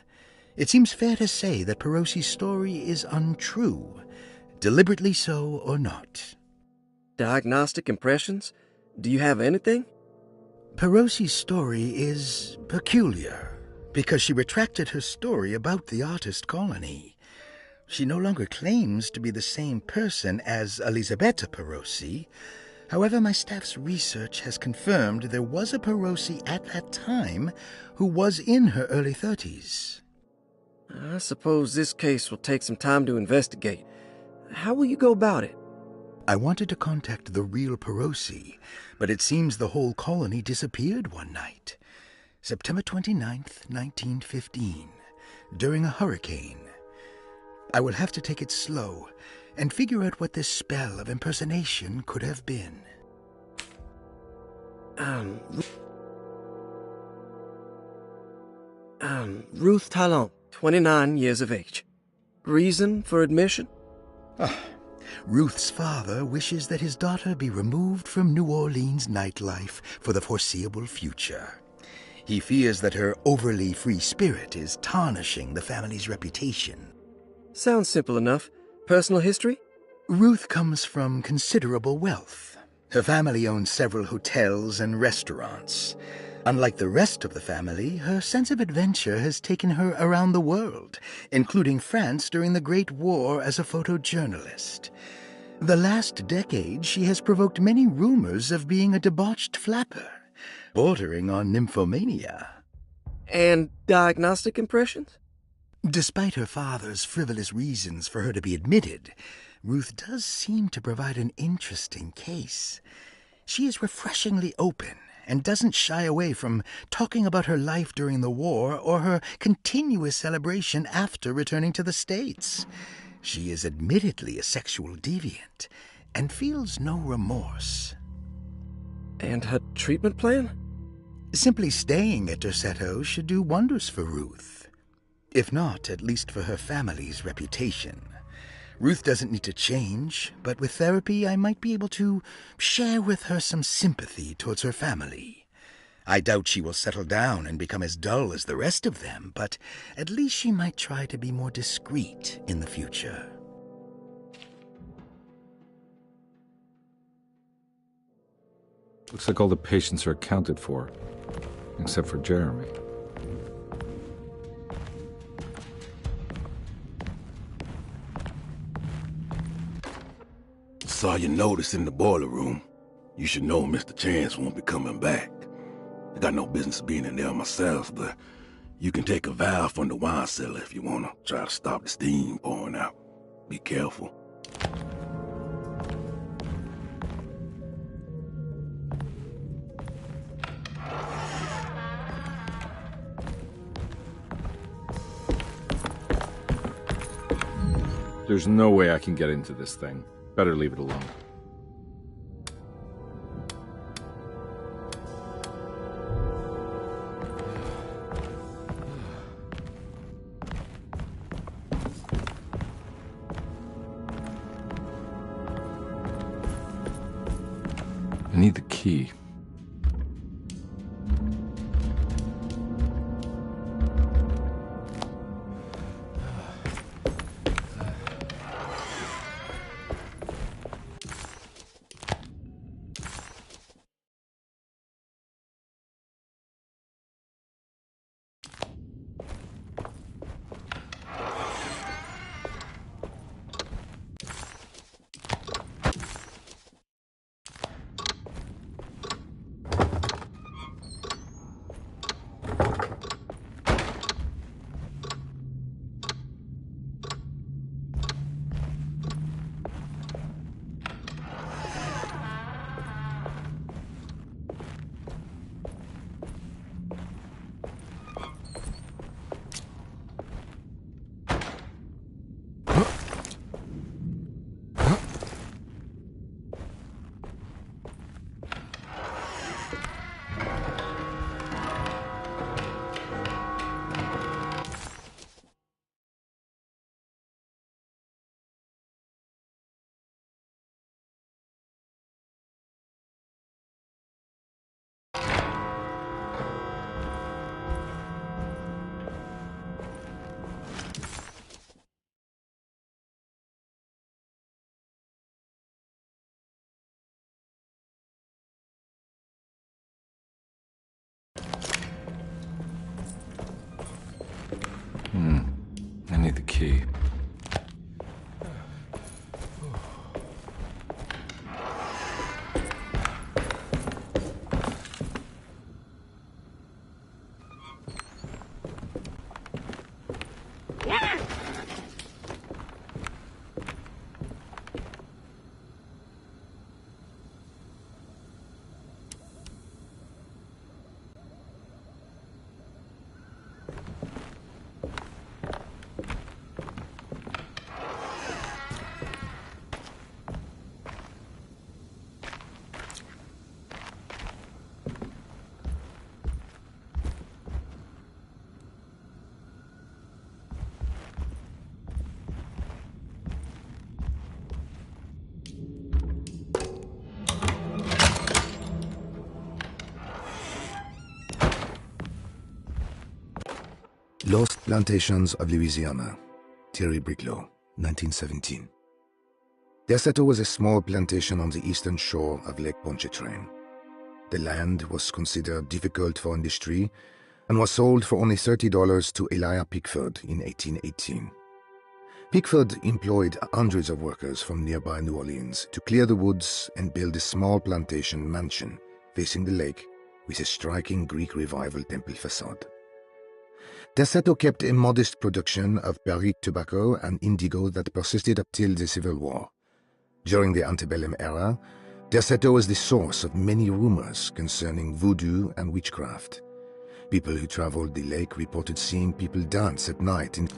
It seems fair to say that Perosi's story is untrue, deliberately so or not. Diagnostic impressions? Do you have anything? Perosi's story is peculiar. because she retracted her story about the artist colony. She no longer claims to be the same person as Elisabetta Perosi. However, my staff's research has confirmed there was a Perosi at that time who was in her early 30s. I suppose this case will take some time to investigate. How will you go about it? I wanted to contact the real Perosi, but it seems the whole colony disappeared one night. September 29th, 1915, during a hurricane. I will have to take it slow and figure out what this spell of impersonation could have been. Ruth Talon, 29 years of age. Reason for admission? Ruth's father wishes that his daughter be removed from New Orleans nightlife for the foreseeable future. He fears that her overly free spirit is tarnishing the family's reputation. Sounds simple enough. Personal history? Ruth comes from considerable wealth. Her family owns several hotels and restaurants. Unlike the rest of the family, her sense of adventure has taken her around the world, including France during the Great War as a photojournalist. The last decade, she has provoked many rumors of being a debauched flapper, bordering on nymphomania. And diagnostic impressions? Despite her father's frivolous reasons for her to be admitted, Ruth does seem to provide an interesting case. She is refreshingly open and doesn't shy away from talking about her life during the war or her continuous celebration after returning to the States. She is admittedly a sexual deviant and feels no remorse. And her treatment plan? Simply staying at Derceto should do wonders for Ruth. If not, at least for her family's reputation. Ruth doesn't need to change, but with therapy I might be able to share with her some sympathy towards her family. I doubt she will settle down and become as dull as the rest of them, but at least she might try to be more discreet in the future. Looks like all the patients are accounted for, except for Jeremy. Saw your notice in the boiler room. You should know Mr. Chance won't be coming back. I got no business being in there myself, but you can take a valve from the wine cellar if you want to try to stop the steam pouring out. Be careful. There's no way I can get into this thing. Better leave it alone. I need the key. key. Lost Plantations of Louisiana, Thierry Briclot, 1917. Derceto was a small plantation on the eastern shore of Lake Pontchartrain. The land was considered difficult for industry and was sold for only $30 to Elijah Pickford in 1818. Pickford employed hundreds of workers from nearby New Orleans to clear the woods and build a small plantation mansion facing the lake with a striking Greek Revival temple facade. Derceto kept a modest production of Barrique tobacco and indigo that persisted up till the Civil War. During the antebellum era, Derceto was the source of many rumors concerning voodoo and witchcraft. People who traveled the lake reported seeing people dance at night in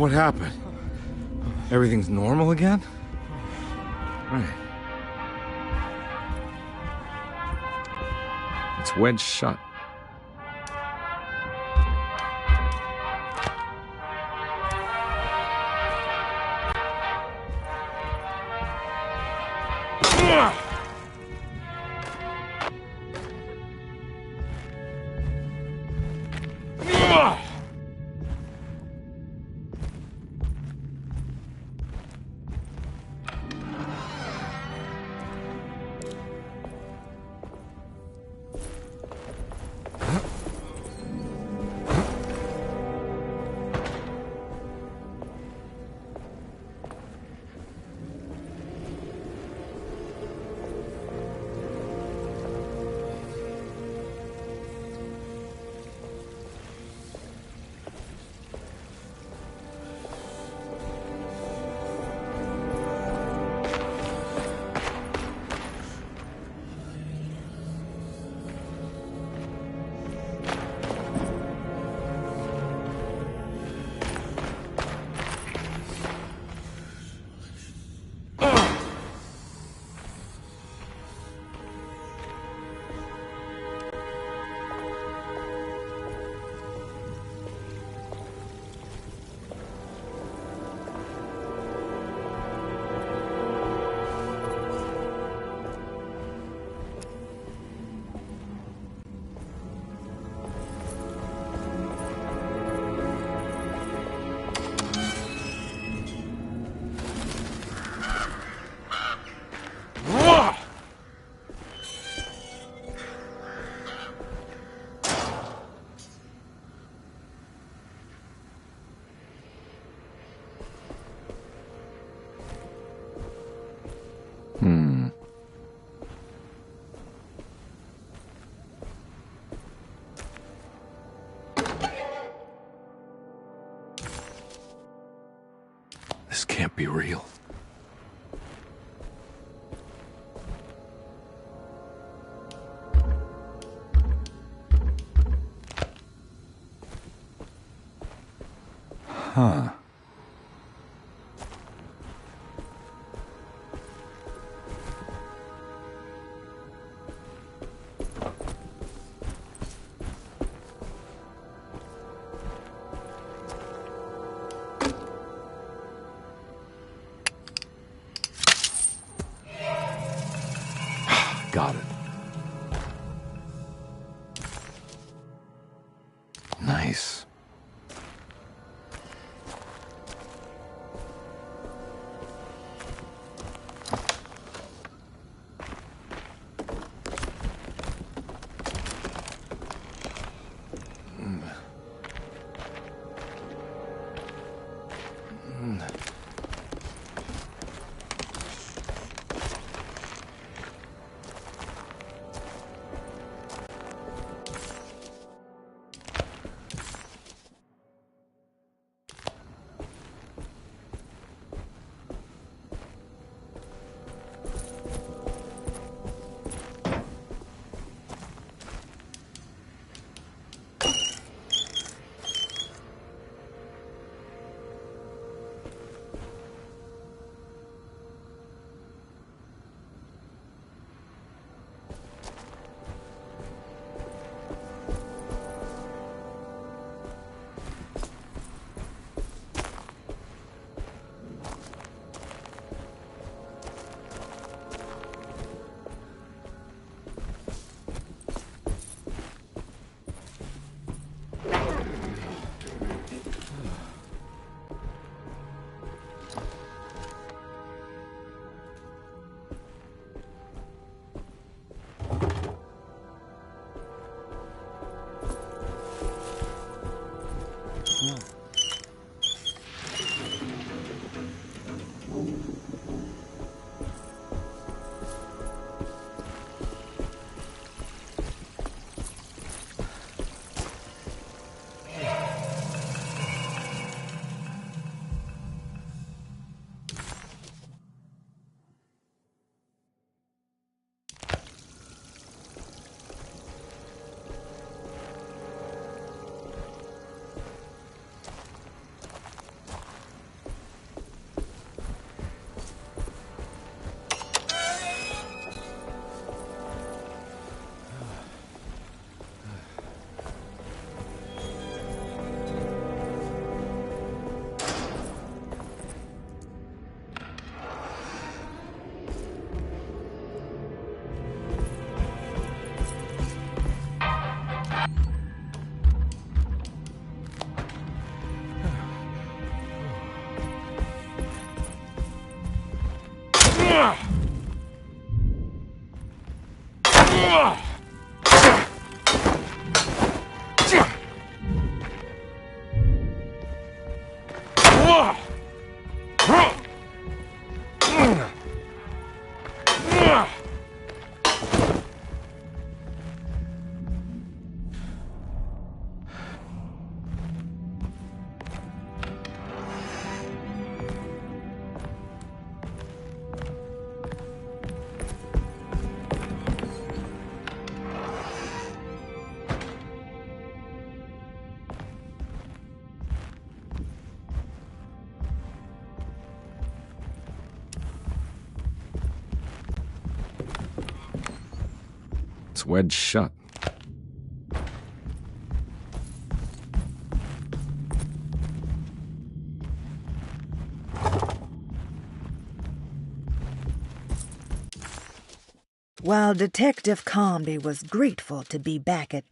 What happened? Everything's normal again? Right. It's wedged shut. can't be real. Huh. Got it. Nice. It's wedged shut. While Detective Comby was grateful to be back at...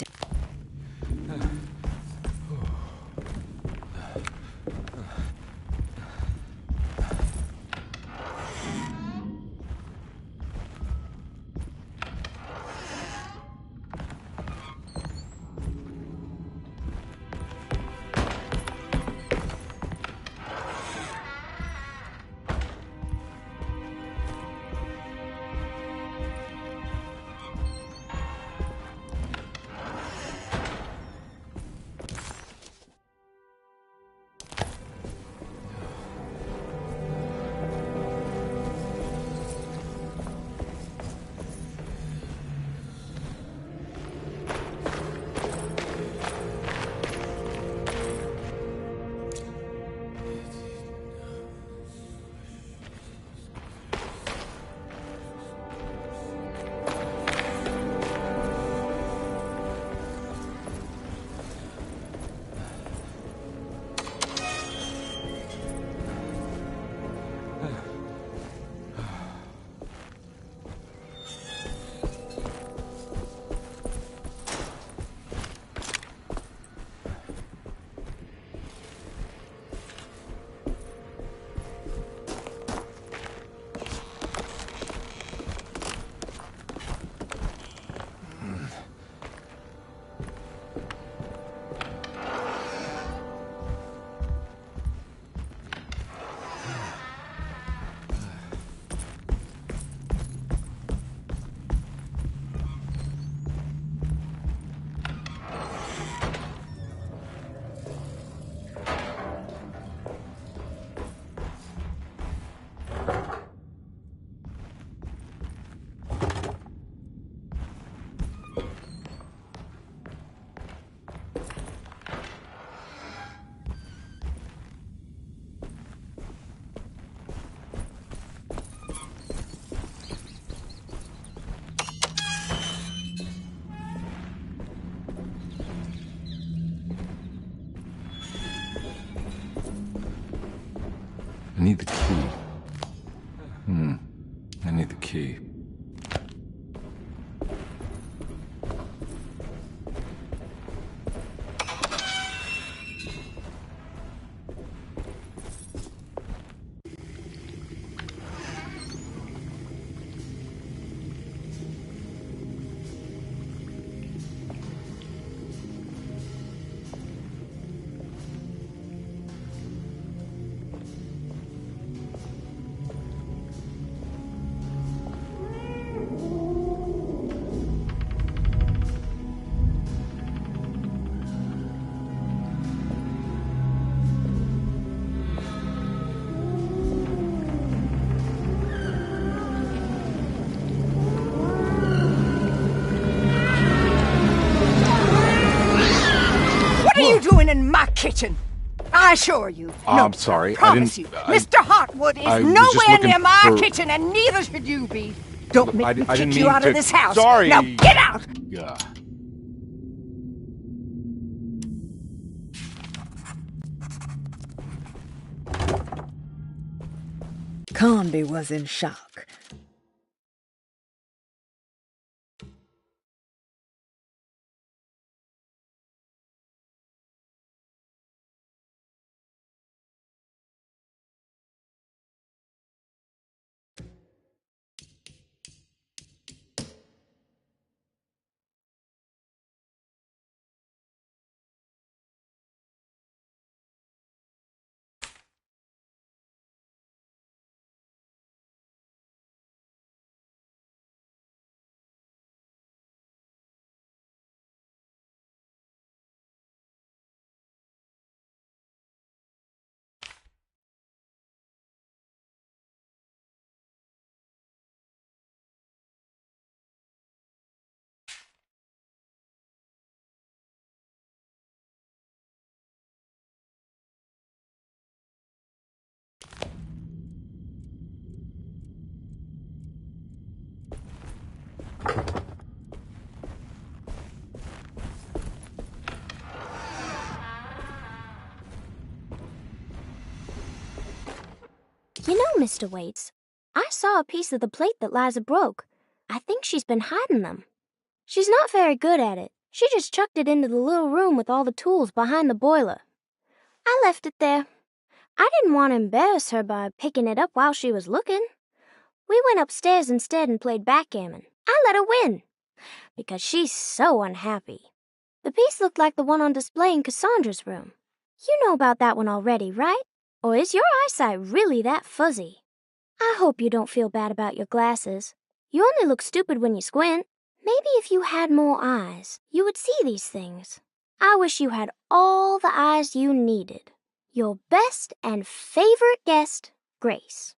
I need the key. I need the key. What are you doing in my kitchen? I assure you. No, I'm sorry. I promise you. Mr. Hotwood is nowhere near my kitchen, and neither should you be. Don't make me kick you out of this house. Sorry. Now get out! Yeah. Conby was in shock. You know, Mr. Waits, I saw a piece of the plate that Liza broke. I think she's been hiding them. She's not very good at it. She just chucked it into the little room with all the tools behind the boiler. I left it there. I didn't want to embarrass her by picking it up while she was looking. We went upstairs instead and played backgammon. I let her win, because she's so unhappy. The piece looked like the one on display in Cassandra's room. You know about that one already, right? Or is your eyesight really that fuzzy? I hope you don't feel bad about your glasses. You only look stupid when you squint. Maybe if you had more eyes, you would see these things. I wish you had all the eyes you needed. Your best and favorite guest, Grace.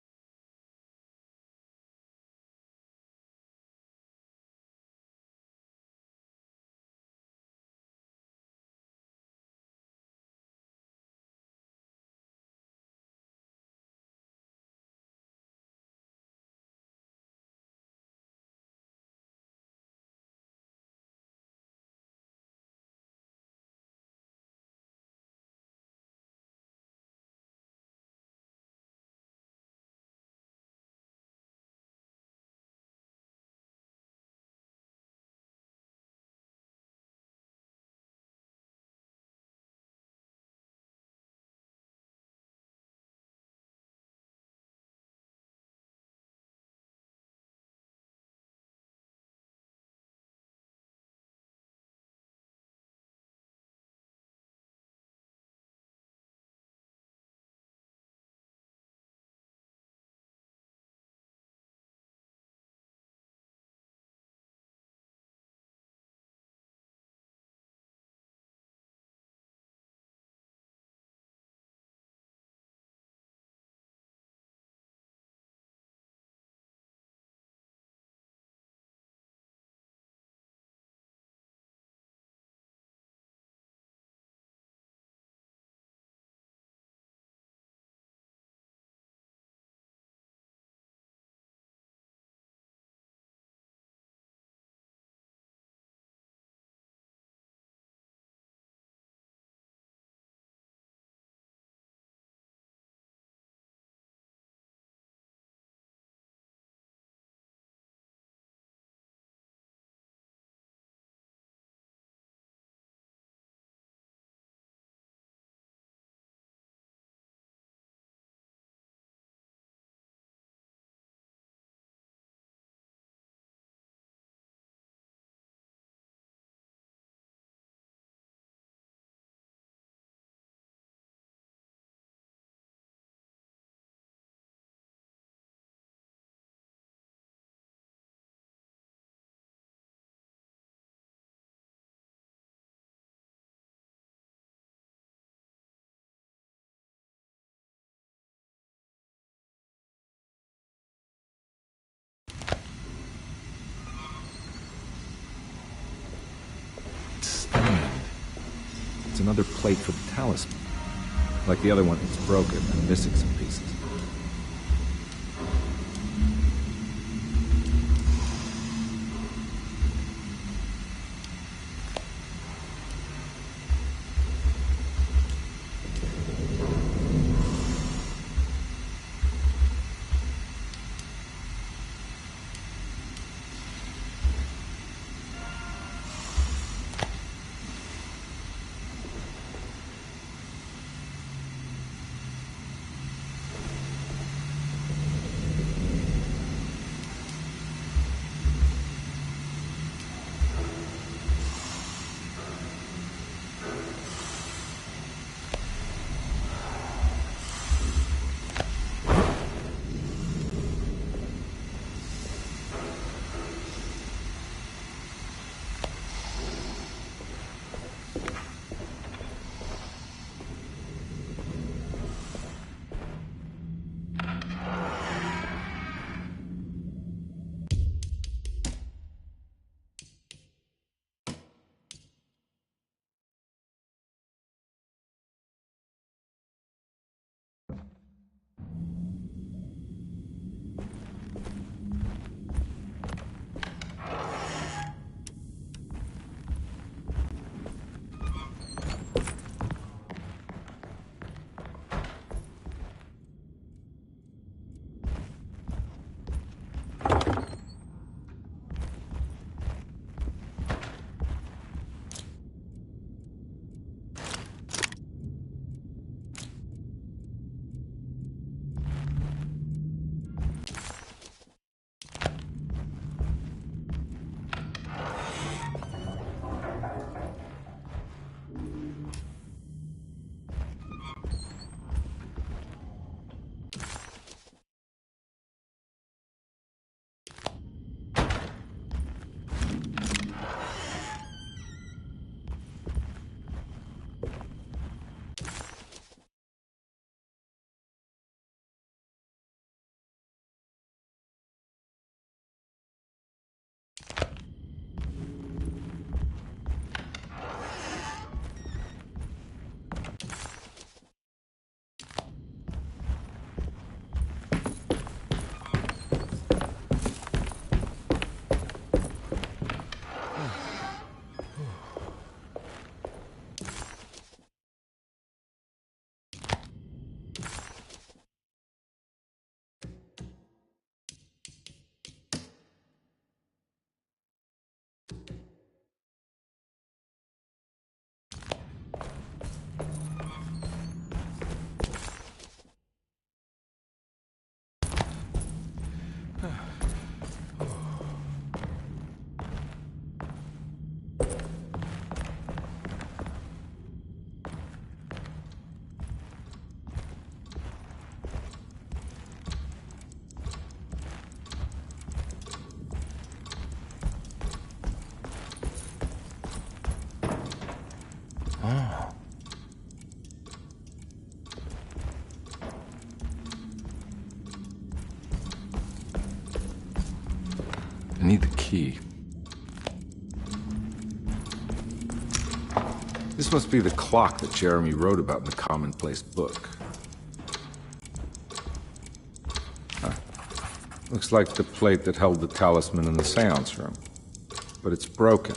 another plate for the talisman. Like the other one, it's broken and missing some pieces. I need the key. This must be the clock that Jeremy wrote about in the commonplace book. Huh. Looks like the plate that held the talisman in the seance room. But it's broken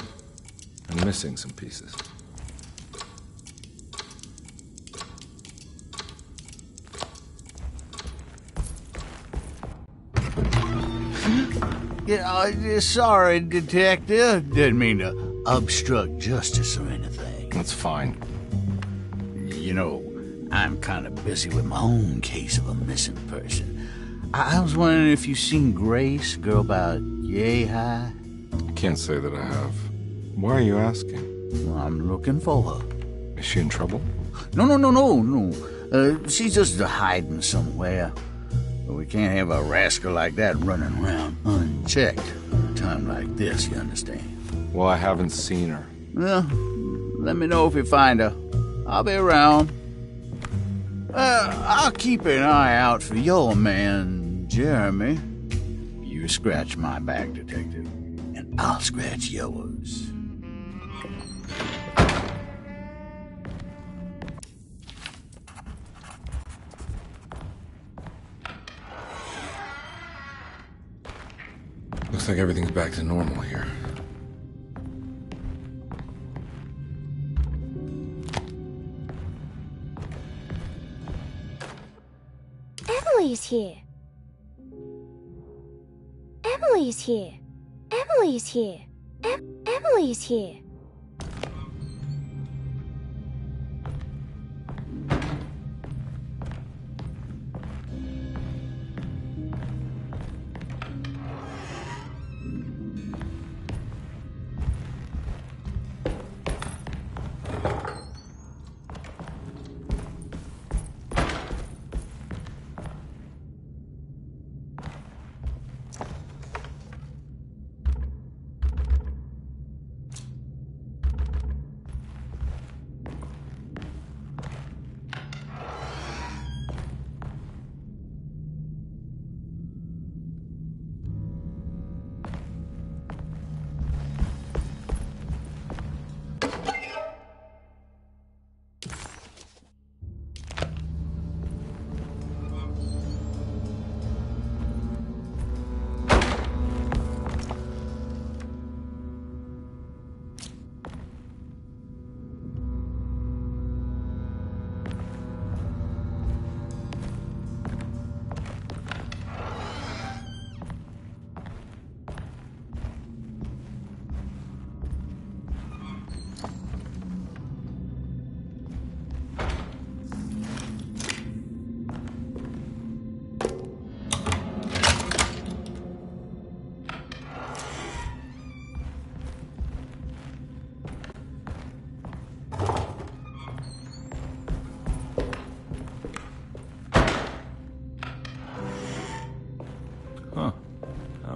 and missing some pieces. Yeah, sorry, Detective. Didn't mean to obstruct justice or anything. That's fine. You know, I'm kind of busy with my own case of a missing person. I was wondering if you've seen Grace, girl about yay high? I can't say that I have. Why are you asking? Well, I'm looking for her. Is she in trouble? No. She's just hiding somewhere. We can't have a rascal like that running around unchecked at a time like this, you understand? Well, I haven't seen her. Well, let me know if you find her. I'll be around. I'll keep an eye out for your man, Jeremy. You scratch my back, Detective, and I'll scratch yours. Looks like everything's back to normal here. Emily's here. Emily's here. Emily's here. Emily's here.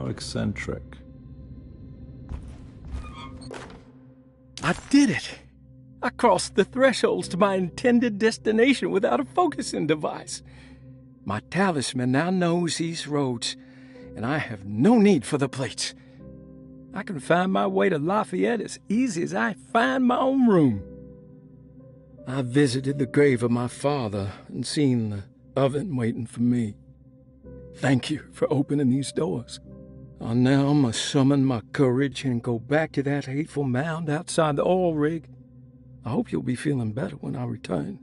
Eccentric. I did it! I crossed the thresholds to my intended destination without a focusing device. My talisman now knows these roads, and I have no need for the plates. I can find my way to Lafayette as easy as I find my own room. I visited the grave of my father and seen the oven waiting for me. Thank you for opening these doors. I now must summon my courage and go back to that hateful mound outside the oil rig. I hope you'll be feeling better when I return.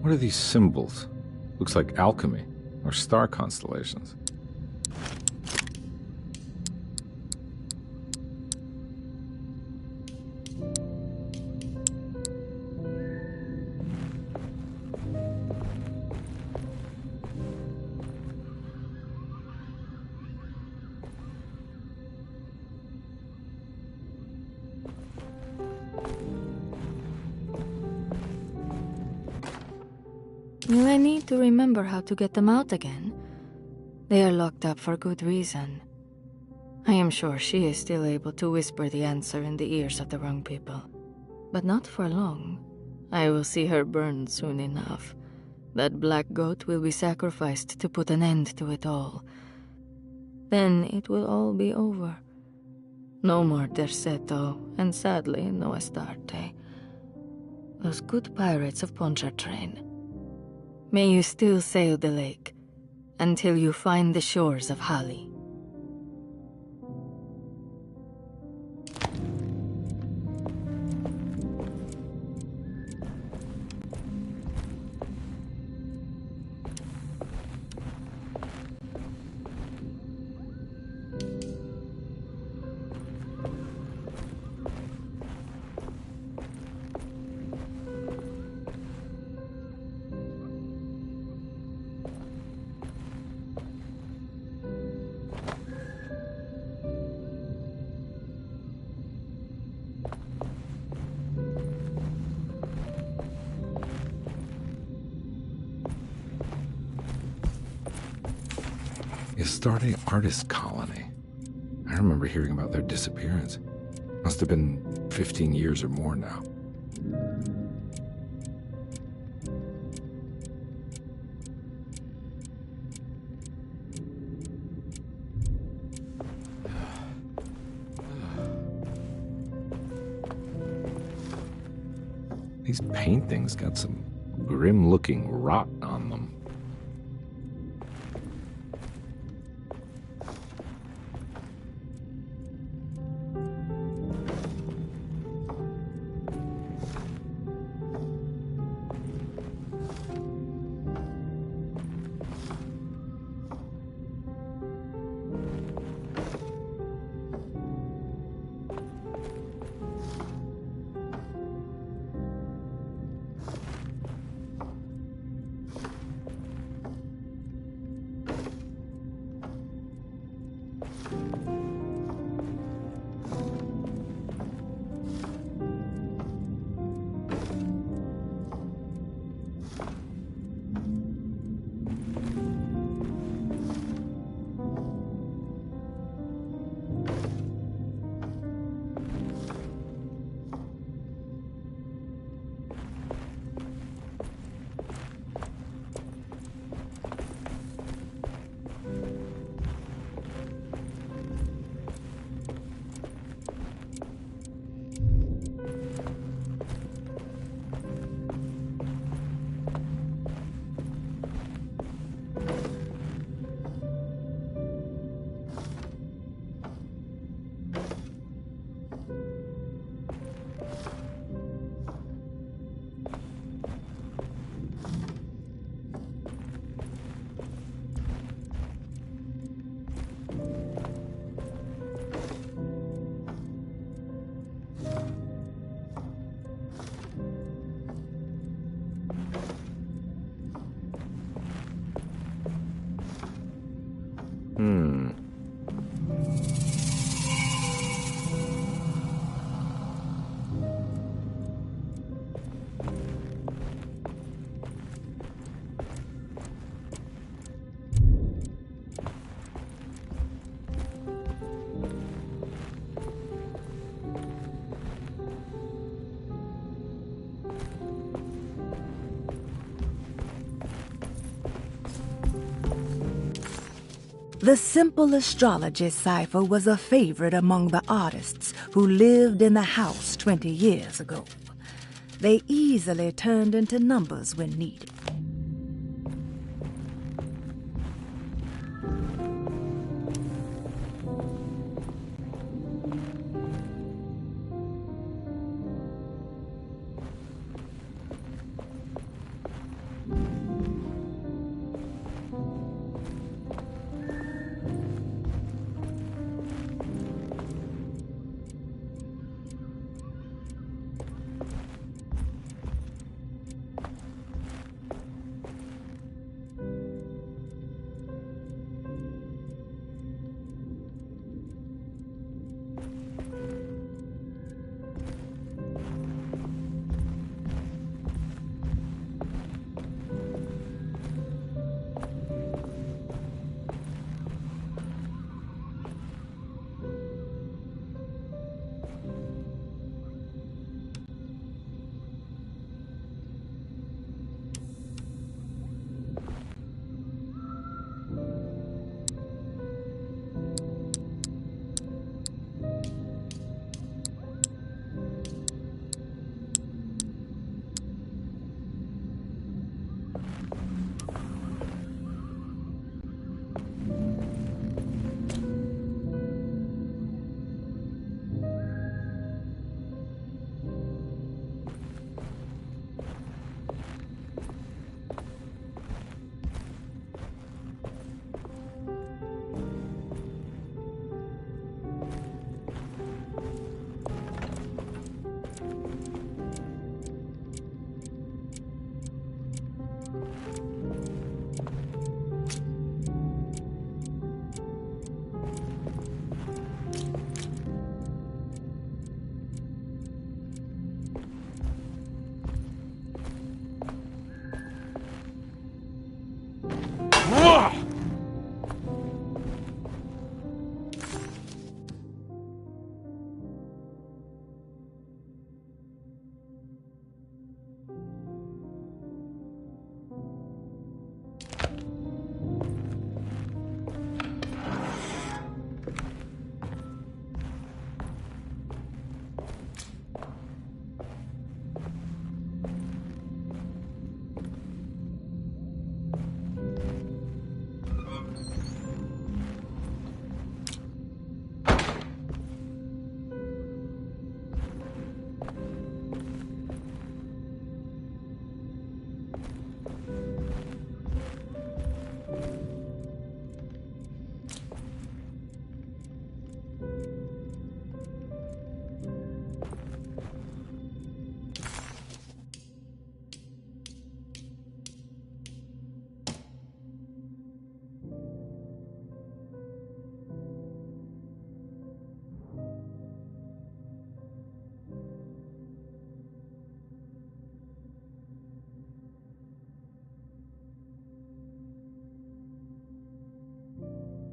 What are these symbols? Looks like alchemy, or star constellations. Will I need to remember how to get them out again? They are locked up for good reason. I am sure she is still able to whisper the answer in the ears of the wrong people. But not for long. I will see her burned soon enough. That black goat will be sacrificed to put an end to it all. Then it will all be over. No more Derceto, and sadly, no Astarte. Those good pirates of Pontchartrain. May you still sail the lake, until you find the shores of Hali. Astarte Artist Colony. I remember hearing about their disappearance. Must have been 15 years or more now. These paintings got some grim-looking rot on them. The simple astrology cipher was a favorite among the artists who lived in the house 20 years ago. They easily turned into numbers when needed.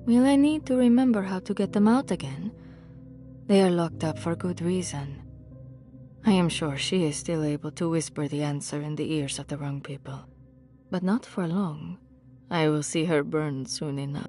Will I need to remember how to get them out again? They are locked up for good reason. I am sure she is still able to whisper the answer in the ears of the wrong people. But not for long. I will see her burn soon enough.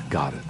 Got it.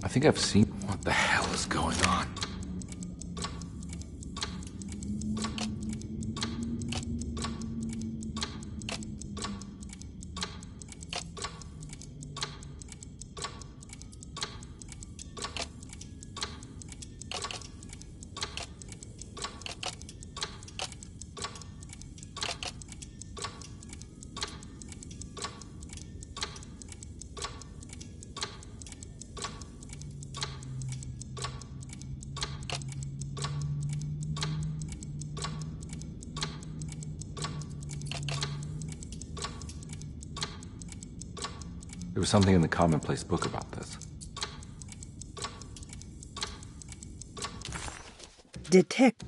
I think I've seen... What the hell is going on? There was something in the commonplace book about this. Detective